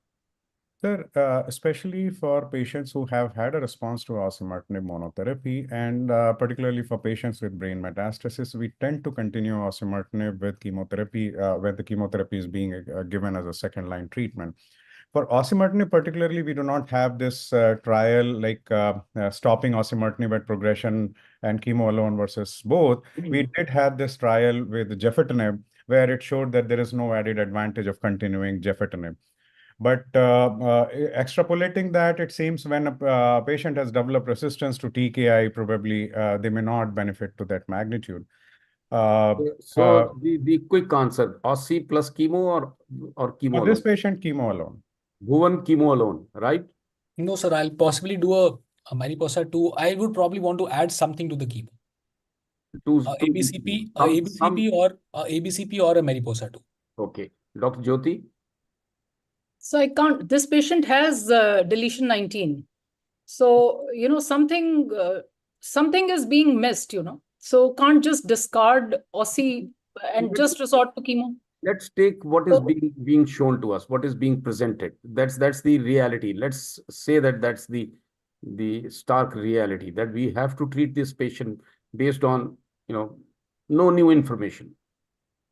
[SPEAKER 6] Sir, especially for patients who have had a response to osimertinib monotherapy, and particularly for patients with brain metastasis, we tend to continue osimertinib with chemotherapy where the chemotherapy is being given as a second-line treatment. For osimertinib particularly, we do not have this trial like stopping osimertinib at progression and chemo alone versus both. We did have this trial with gefitinib where it showed that there is no added advantage of continuing gefitinib. But extrapolating that, it seems when a patient has developed resistance to TKI, probably they may not benefit to that magnitude.
[SPEAKER 1] So the quick answer, Ossi plus chemo or chemo
[SPEAKER 6] For
[SPEAKER 1] alone?
[SPEAKER 6] this patient, chemo alone.
[SPEAKER 1] Bhuvan, chemo alone, right?
[SPEAKER 5] No, sir, I'll possibly do a Mariposa 2. I would probably want to add something to the chemo. ABCP or a Mariposa 2.
[SPEAKER 1] Okay. Dr. Jyoti?
[SPEAKER 8] So I can't, this patient has deletion 19. So, something is being missed, So can't just discard OSI and just resort to chemo.
[SPEAKER 1] Let's take what is being shown to us, what is being presented. That's the reality. Let's say that that's the stark reality, that we have to treat this patient based on, no new information.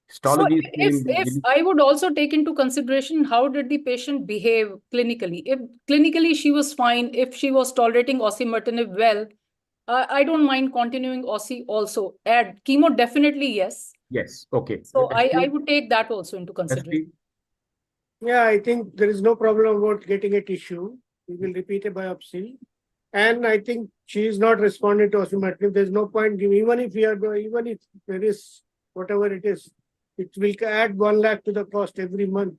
[SPEAKER 1] Histology is same.
[SPEAKER 8] If I would also take into consideration how did the patient behave clinically. If clinically she was fine, if she was tolerating osimertinib well, I don't mind continuing OSI also. Add chemo, definitely yes.
[SPEAKER 1] Yes, okay.
[SPEAKER 8] So I would take that also into consideration.
[SPEAKER 7] Yeah, I think there is no problem about getting a tissue. We will repeat a biopsy. And I think she is not responding to osimertinib. There's no point giving, even if there is whatever it is, it will add 1 lakh to the cost every month.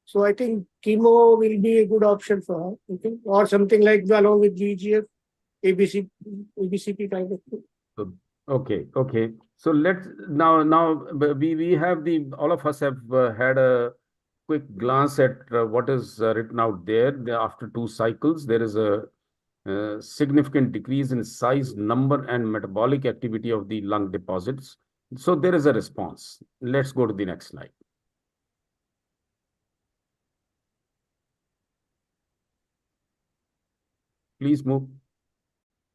[SPEAKER 7] So I think chemo will be a good option for her, I think, or something like along with VEGF, ABCP kind of thing.
[SPEAKER 1] Okay. So let's now we have all of us have had a quick glance at what is written out there. After 2 cycles, there is a significant decrease in size, number, and metabolic activity of the lung deposits. So there is a response. Let's go to the next slide. Please move.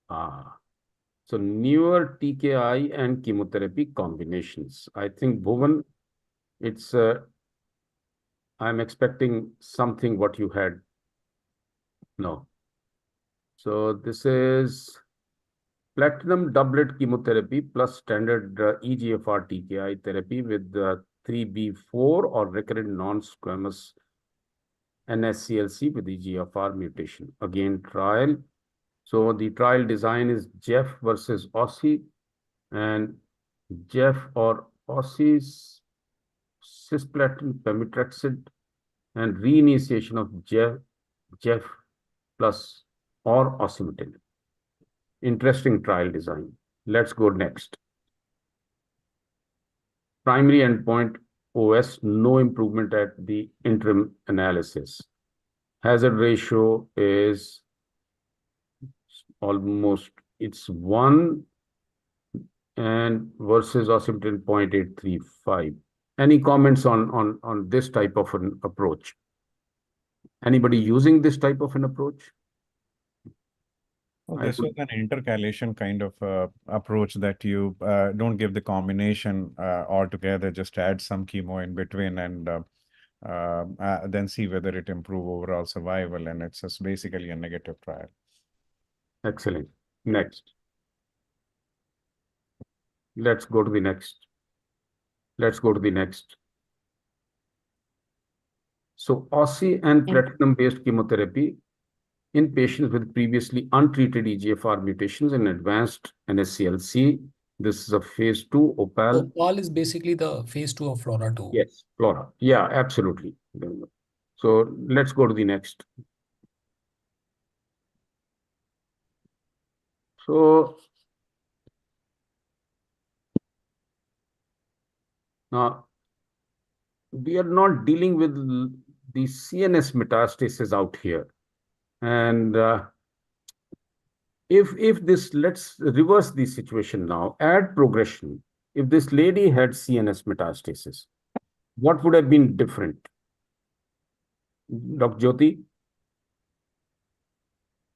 [SPEAKER 1] So newer TKI and chemotherapy combinations. I think Bhuvan, it's I'm expecting something what you had. No. So this is platinum doublet chemotherapy plus standard EGFR TKI therapy with 3B4 or recurrent non-squamous NSCLC with EGFR mutation. Again, trial. So the trial design is Jeff versus Ossi, and Jeff or Ossi's cisplatin pemetrexed and reinitiation of Jeff plus or osimertinib. Interesting trial design. Let's go next. Primary endpoint OS, no improvement at the interim analysis. Hazard ratio is almost, it's 1 and versus osimertinib 0.835. Any comments on this type of an approach? Anybody using this type of an approach?
[SPEAKER 6] Well, this was an intercalation kind of approach that you don't give the combination altogether, just add some chemo in between and then see whether it improve overall survival. And it's just basically a negative trial.
[SPEAKER 1] Excellent. Next. Let's go to the next. So Ossi and platinum-based chemotherapy in patients with previously untreated EGFR mutations and advanced NSCLC. This is a phase 2 OPAL.
[SPEAKER 5] OPAL is basically the phase 2 of FLORA-2.
[SPEAKER 1] Yes, FLORA. Yeah, absolutely. So let's go to the next. So now we are not dealing with the CNS metastasis out here. And if this, let's reverse the situation now, add progression. If this lady had CNS metastasis, what would have been different? Dr. Jyoti?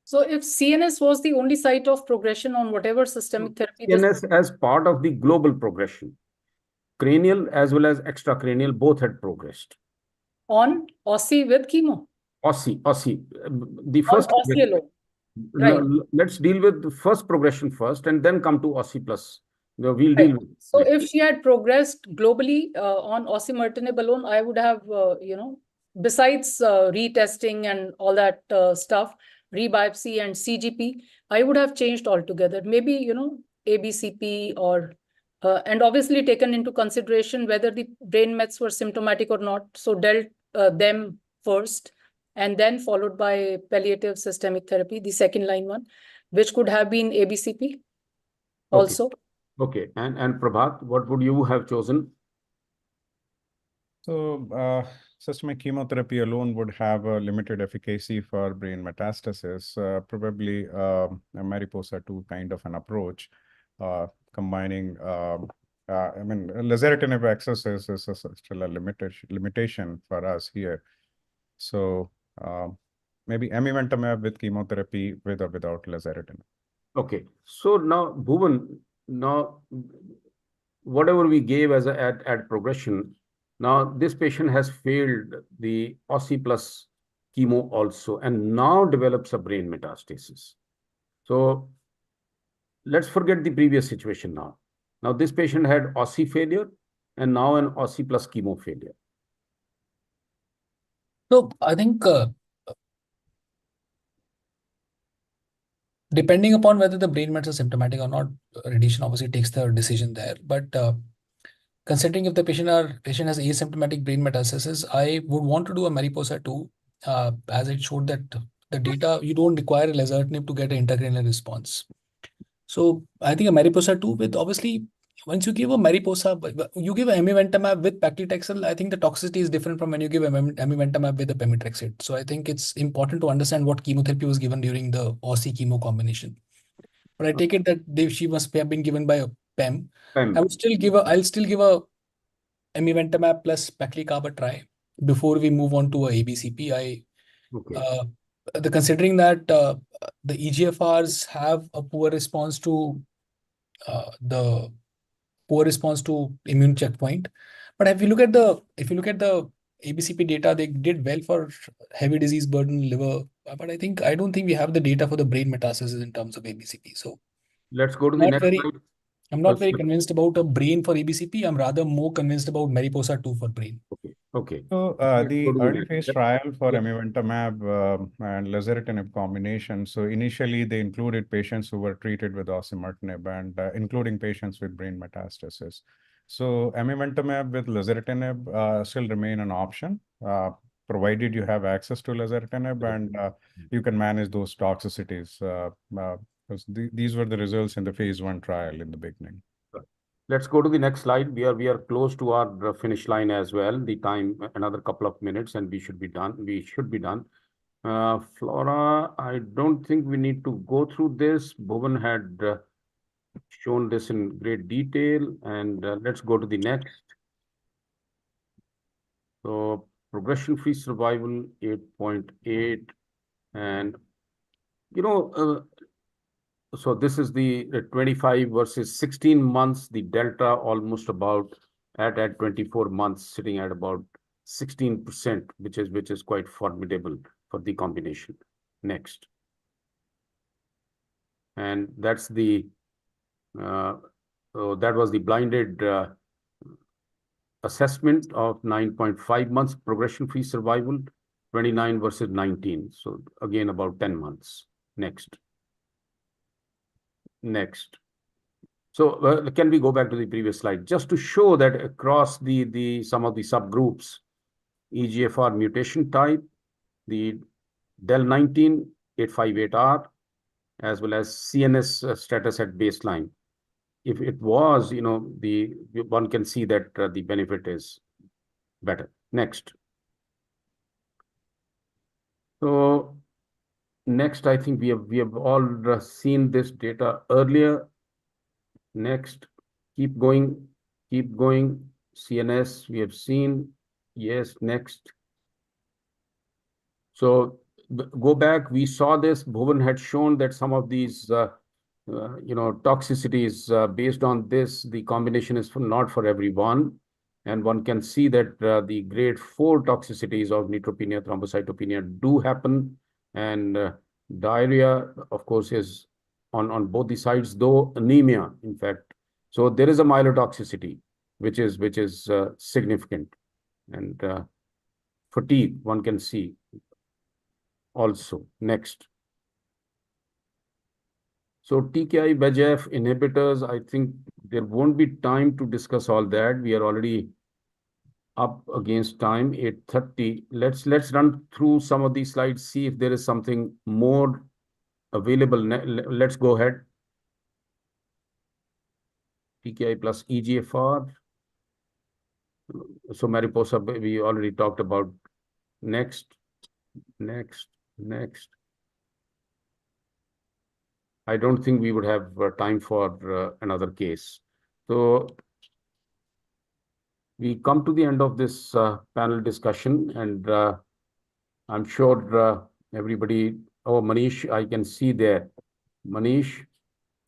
[SPEAKER 8] So if CNS was the only site of progression on whatever systemic therapy,
[SPEAKER 1] CNS as part of the global progression. Cranial as well as extracranial both had progressed.
[SPEAKER 8] On OSI with chemo?
[SPEAKER 1] OSI. The first.
[SPEAKER 8] On OSI alone. Right.
[SPEAKER 1] Let's deal with the first progression first and then come to OSI plus. We'll
[SPEAKER 8] Right.
[SPEAKER 1] deal with
[SPEAKER 8] So
[SPEAKER 1] next.
[SPEAKER 8] if she had progressed globally on osimertinib alone, I would have, besides retesting and all that stuff, rebiopsy and CGP, I would have changed altogether. Maybe, ABCP or, and obviously taken into consideration whether the brain mets were symptomatic or not. So dealt them first and then followed by palliative systemic therapy, the second line one, which could have been ABCP also.
[SPEAKER 1] Okay. And Prabhat, what would you have chosen?
[SPEAKER 6] So systemic chemotherapy alone would have a limited efficacy for brain metastasis, probably a Mariposa 2 kind of an approach, combining, lazertinib access is still a limitation for us here. So maybe amivantamab with chemotherapy with or without lazertinib.
[SPEAKER 1] Okay. So now, Bhuvan, whatever we gave as at progression, now this patient has failed the OSI plus chemo also and now develops a brain metastasis. So let's forget the previous situation now. Now this patient had OSI failure and now an OSI plus chemo failure.
[SPEAKER 5] So I think depending upon whether the brain mets are symptomatic or not, radiation obviously takes the decision there. But considering if the patient has asymptomatic brain metastasis, I would want to do a Mariposa 2, as it showed that the data, you don't require lazertinib to get an intracranial response. So I think a Mariposa 2 with, obviously, once you give a Mariposa, you give amivantamab with paclitaxel, I think the toxicity is different from when you give amivantamab with the pemetrexed. So I think it's important to understand what chemotherapy was given during the OSI chemo combination. But I take it that she must have been given by a PEM. I'll still give a amivantamab plus paclitaxel a try before we move on to a ABCP. Considering that the EGFRs have a poor response to immune checkpoint, but if you look at the ABCP data, they did well for heavy disease burden, liver. But I don't think we have the data for the brain metastasis in terms of ABCP. So
[SPEAKER 1] let's go to the next slide.
[SPEAKER 5] I'm not very convinced about a brain for ABCP. I'm rather more convinced about Mariposa 2 for brain.
[SPEAKER 1] Okay.
[SPEAKER 6] So the early phase trial for amivantamab and lazertinib combination. So initially they included patients who were treated with osimertinib and including patients with brain metastasis. So amivantamab with lazertinib still remain an option, provided you have access to lazertinib and you can manage those toxicities. Because these were the results in the phase 1 trial in the beginning.
[SPEAKER 1] Let's go to the next slide. We are close to our finish line as well. The time, another couple of minutes, and we should be done. Flora, I don't think we need to go through this. Bhuvan had shown this in great detail, and let's go to the next. So progression-free survival 8.8, and so this is the 25 versus 16 months, the delta almost about at 24 months, sitting at about 16%, which is quite formidable for the combination. Next. And that's the, that was the blinded assessment of 9.5 months progression-free survival. 29 versus 19. So again, about 10 months. Next. Next. So can we go back to the previous slide just to show that across the some of the subgroups, EGFR mutation type, the del19 858R, as well as CNS status at baseline. If it was, one can see that the benefit is better. Next. So next, I think we have all seen this data earlier. Next, keep going. CNS, we have seen. Yes, next. So go back. We saw this. Bhuvan had shown that some of these, toxicities based on this, the combination is not for everyone. And one can see that the grade 4 toxicities of neutropenia, thrombocytopenia do happen. And diarrhea, of course, is on both the sides, though anemia, in fact. So there is a myelotoxicity, which is significant. And fatigue, one can see also. Next. So TKI VEGF inhibitors, I think there won't be time to discuss all that. We are already up against time, 8:30. Let's run through some of these slides, see if there is something more available. Let's go ahead. TKI plus EGFR. So Mariposa, we already talked about. Next. I don't think we would have time for another case. So we come to the end of this panel discussion, and I'm sure everybody. Oh, Manish, I can see there. Manish.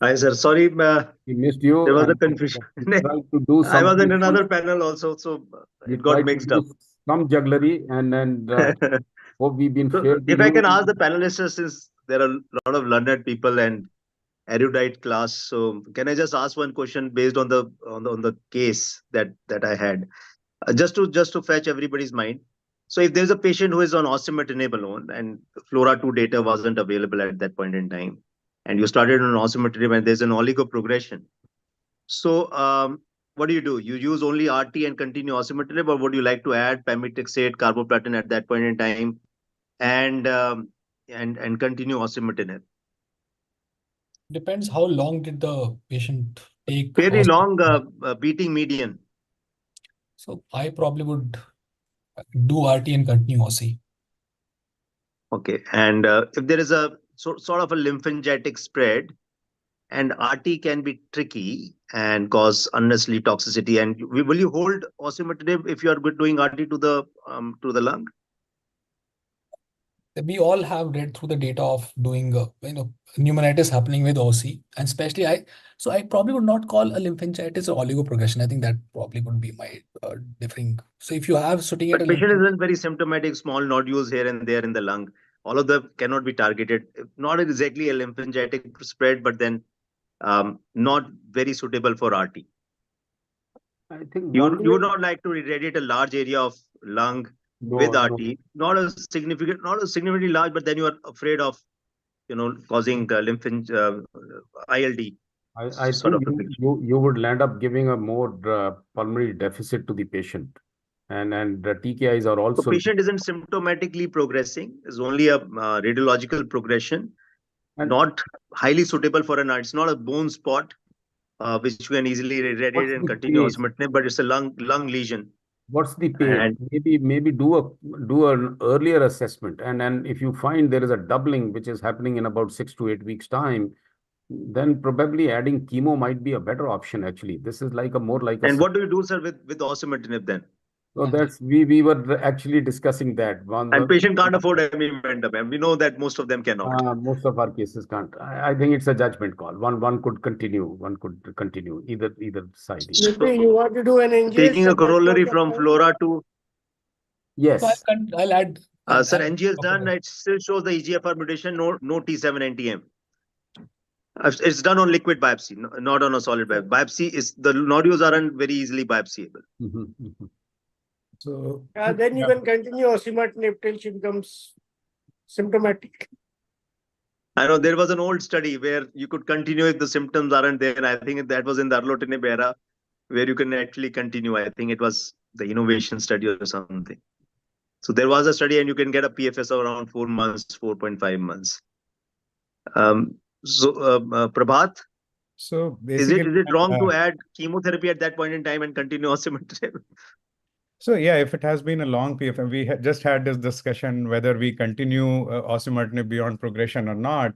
[SPEAKER 9] Hi, sir. Sorry,
[SPEAKER 1] we missed you.
[SPEAKER 9] There was a confusion. I was in another panel also, so it got mixed up.
[SPEAKER 1] Some jugglery, and hope we've been fair to
[SPEAKER 9] if
[SPEAKER 1] you.
[SPEAKER 9] I can ask the panelists, since there are a lot of learned people and erudite class, so can I just ask one question based on the case that I had, just to fetch everybody's mind. So if there's a patient who is on osimertinib alone and FLORA2 data wasn't available at that point in time, and you started on osimertinib and there's an oligoprogression, so what do? You use only RT and continue osimertinib, or would you like to add pemetrexate, carboplatin at that point in time, and continue osimertinib?
[SPEAKER 5] Depends how long did the patient take.
[SPEAKER 9] Very long beating median.
[SPEAKER 5] So I probably would do RT and continue OSI.
[SPEAKER 9] Okay, and if there is a sort of a lymphangitic spread, and RT can be tricky and cause unnecessary toxicity, and will you hold osimertinib if you are doing RT to the lung?
[SPEAKER 5] We all have read through the data of doing pneumonitis happening with OC, and especially I probably would not call a lymphangitis or oligoprogression. I think that probably would be my differing. So if you have sitting at a
[SPEAKER 9] patient isn't very symptomatic, small nodules here and there in the lung, all of them cannot be targeted. Not exactly a lymphangitic spread, but then not very suitable for RT.
[SPEAKER 1] I think
[SPEAKER 9] you would not like to irradiate a large area of lung with RT, not a significantly large, but then you are afraid of, causing ILD.
[SPEAKER 1] I think you would land up giving a more pulmonary deficit to the patient, and the TKIs are also.
[SPEAKER 9] The patient isn't symptomatically progressing; it's only a radiological progression, not highly suitable for an RT. It's not a bone spot, which you can easily irradiate and continue osimertinib, but it's a lung lesion.
[SPEAKER 1] What's the pain? Maybe do an earlier assessment, and if you find there is a doubling which is happening in about 6 to 8 weeks time, then probably adding chemo might be a better option. Actually, this is like a more like.
[SPEAKER 9] And what do you do, sir, with osimertinib then?
[SPEAKER 1] So that's we were actually discussing that.
[SPEAKER 9] And patient can't afford amivantamab, and we know that most of them cannot.
[SPEAKER 1] Most of our cases can't. I think it's a judgment call. One could continue. Either side.
[SPEAKER 7] You want to do an NGS?
[SPEAKER 9] Taking a corollary from FLORA to.
[SPEAKER 1] Yes.
[SPEAKER 5] So I'll add.
[SPEAKER 9] Sir, NGS done. It still shows the EGFR mutation. No T7 NTM. It's done on liquid biopsy, not on a solid biopsy. The nodules aren't very easily biopsyable.
[SPEAKER 6] So
[SPEAKER 7] Then you can continue osimertinib till she becomes symptomatic.
[SPEAKER 9] I know there was an old study where you could continue if the symptoms aren't there. I think that was in the erlotinib era, where you can actually continue. I think it was the innovation study or something. So there was a study, and you can get a PFS of around 4 months, 4.5 months. Prabhat,
[SPEAKER 6] So
[SPEAKER 9] is
[SPEAKER 6] basically,
[SPEAKER 9] it wrong to add chemotherapy at that point in time and continue osimertinib?
[SPEAKER 6] so yeah, if it has been a long PFM, we just had this discussion whether we continue osimertinib beyond progression or not.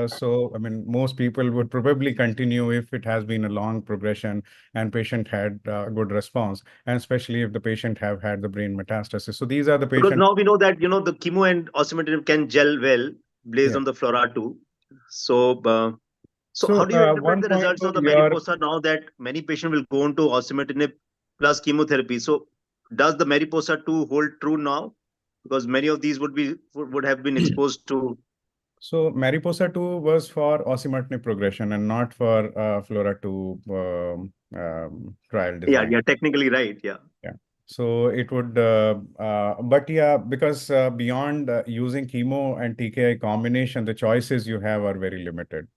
[SPEAKER 6] So, I mean, most people would probably continue if it has been a long progression and patient had good response, and especially if the patient have had the brain metastasis. So these are the
[SPEAKER 9] Because
[SPEAKER 6] patients.
[SPEAKER 9] now we know that the chemo and osimertinib can gel well based
[SPEAKER 6] Yeah.
[SPEAKER 9] on the FLORA2. So, so how
[SPEAKER 6] So
[SPEAKER 9] do you interpret
[SPEAKER 6] one
[SPEAKER 9] the
[SPEAKER 6] point
[SPEAKER 9] results
[SPEAKER 6] to
[SPEAKER 9] of the
[SPEAKER 6] your
[SPEAKER 9] Mariposa now that many patients will go on to osimertinib plus chemotherapy? So does the Mariposa 2 hold true now? Because many of these would have been exposed to.
[SPEAKER 6] So Mariposa 2 was for osimertinib progression and not for FLORA2 trial design.
[SPEAKER 9] Yeah, technically right. Yeah.
[SPEAKER 6] Yeah. So it would, but yeah, because beyond using chemo and TKI combination, the choices you have are very limited.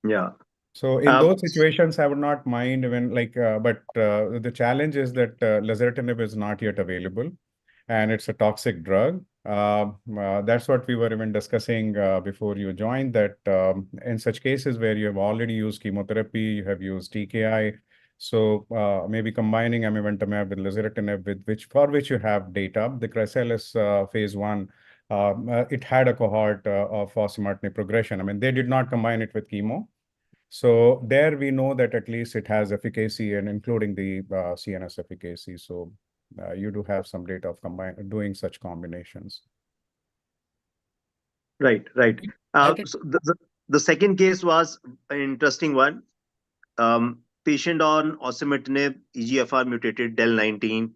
[SPEAKER 9] Yeah.
[SPEAKER 6] So in those situations, I would not mind even but the challenge is that lazertinib is not yet available, and it's a toxic drug. That's what we were even discussing before you joined, that in such cases where you have already used chemotherapy, you have used TKI, so maybe combining amivantamab with lazertinib, for which you have data. The Chrysalis phase 1, it had a cohort of osimertinib progression. I mean, they did not combine it with chemo. So there we know that at least it has efficacy, and including the CNS efficacy. So you do have some data of doing such combinations.
[SPEAKER 9] Right. So the second case was an interesting one. Patient on osimertinib, EGFR mutated del19.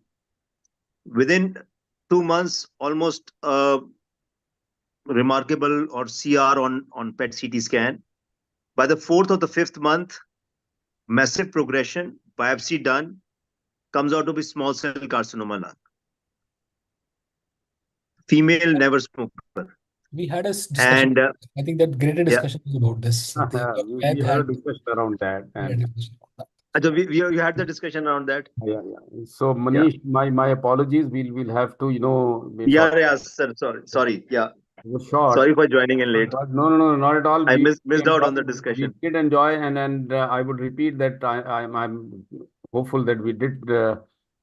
[SPEAKER 9] Within 2 months, almost remarkable or CR on PET CT scan. By the 4th or the 5th month, massive progression, biopsy done, comes out to be small cell carcinoma lung. Female, never smoker.
[SPEAKER 5] We had a discussion.
[SPEAKER 9] And
[SPEAKER 5] I think that greater discussion is about this.
[SPEAKER 1] We had a discussion around that. And
[SPEAKER 9] you had the discussion around that.
[SPEAKER 1] Yeah. So Manish, my apologies. We'll have to,
[SPEAKER 9] Yeah, sir. Sorry. Yeah.
[SPEAKER 1] Short.
[SPEAKER 9] Sorry for joining in late.
[SPEAKER 1] No, not at all.
[SPEAKER 9] I missed out on the discussion.
[SPEAKER 1] We did enjoy, and I would repeat that I'm hopeful that we did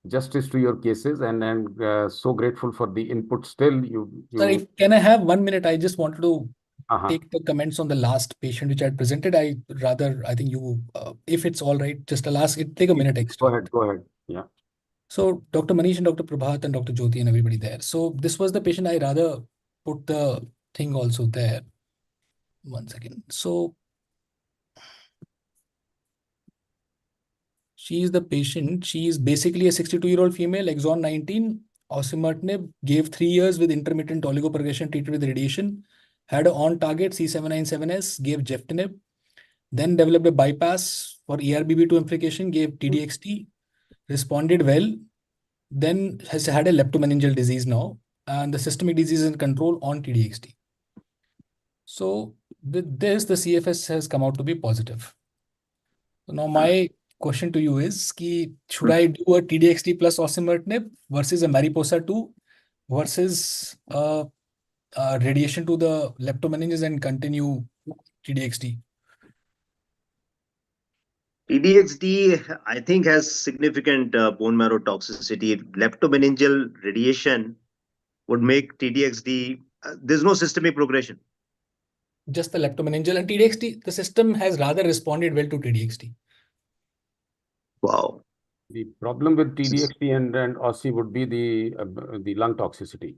[SPEAKER 1] justice to your cases, and so grateful for the input. Still,
[SPEAKER 5] Sorry, can I have 1 minute? I just wanted to take the comments on the last patient which I had presented. I think you, if it's all right, just take a minute extra.
[SPEAKER 1] Go ahead. Yeah.
[SPEAKER 5] So Dr. Manish and Dr. Prabhat and Dr. Jyoti and everybody there. So this was the patient. I rather put the thing also there. 1 second. So she is the patient. She is basically a 62-year-old female, exon 19, osimertinib, gave 3 years with intermittent oligoprogression treated with radiation, had an on-target C797S, gave geftinib, then developed a bypass for ERBB2 implication, gave TDXT, responded well, then has had a leptomeningeal disease now, and the systemic disease is in control on TDXT. So with this, the CFS has come out to be positive. So now my question to you is, should I do a TDXT plus osimertinib versus a Mariposa 2 versus radiation to the leptomeninges and continue TDXT?
[SPEAKER 9] TDXT, I think, has significant bone marrow toxicity. Leptomeningeal radiation would make TDXT, there's no systemic progression.
[SPEAKER 5] Just the leptomeningeal and TDXT, the system has rather responded well to TDXT.
[SPEAKER 9] Wow.
[SPEAKER 1] The problem with TDXT and OSI would be the lung toxicity.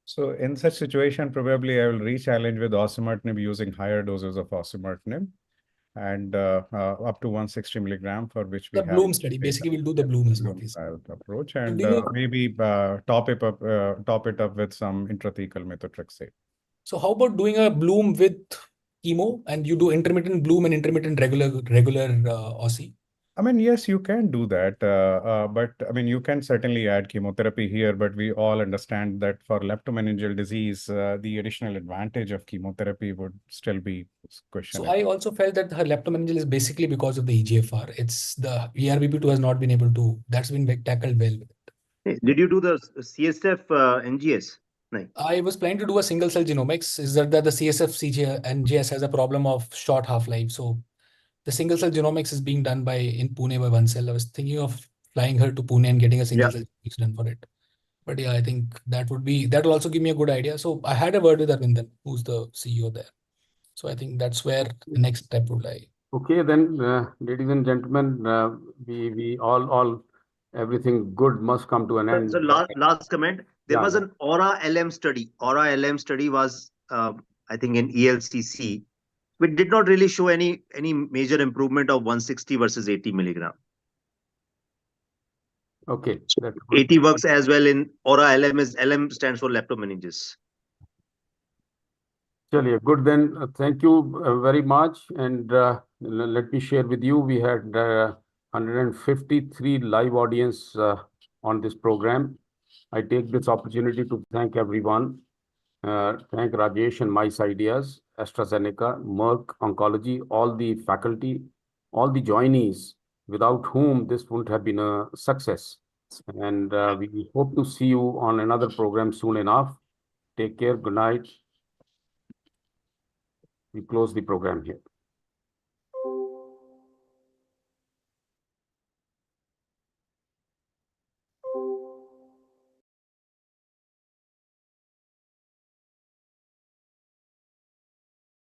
[SPEAKER 6] So in such situation, probably I will re-challenge with osimertinib using higher doses of osimertinib, and up to 160 milligram, for which we have
[SPEAKER 5] the Bloom study. Basically, we'll do the Bloom
[SPEAKER 6] approach, and maybe top it up with some intrathecal methotrexate.
[SPEAKER 5] So how about doing a Bloom with chemo, and you do intermittent Bloom and intermittent regular OSI?
[SPEAKER 6] I mean, yes, you can do that, but I mean, you can certainly add chemotherapy here, but we all understand that for leptomeningeal disease, the additional advantage of chemotherapy would still be
[SPEAKER 5] So
[SPEAKER 6] questionable.
[SPEAKER 5] I also felt that her leptomeningeal is basically because of the EGFR. It's the ERBP2 has not been able to, that's been tackled well.
[SPEAKER 9] Did you do the CSF NGS? No.
[SPEAKER 5] I was planning to do a single cell genomics. Is that the CSF CG NGS has a problem of short half-life. So the single cell genomics is being done in Pune by one cell. I was thinking of flying her to Pune and getting a single cell genomics done for it. But yeah, I think that will also give me a good idea. So I had a word with Arvindan, who's the CEO there. So I think that's where the next step would lie.
[SPEAKER 1] Okay, then, ladies and gentlemen, we all everything good must come to an end.
[SPEAKER 9] So last comment. There was an Aura LM study. Aura LM study was, I think, in ELCC. We did not really show any major improvement of 160 versus 80 milligram.
[SPEAKER 1] Okay, that's
[SPEAKER 9] 80 works as well in Aura LM. LM stands for leptomeninges.
[SPEAKER 1] Chaliye, good then. Thank you very much. And let me share with you, we had 153 live audience on this program. I take this opportunity to thank everyone. Thank Rajesh and Mice Ideas, AstraZeneca, Merck Oncology, all the faculty, all the joinees, without whom this wouldn't have been a success. And we hope to see you on another program soon enough. Take care. Good night. We close the program here.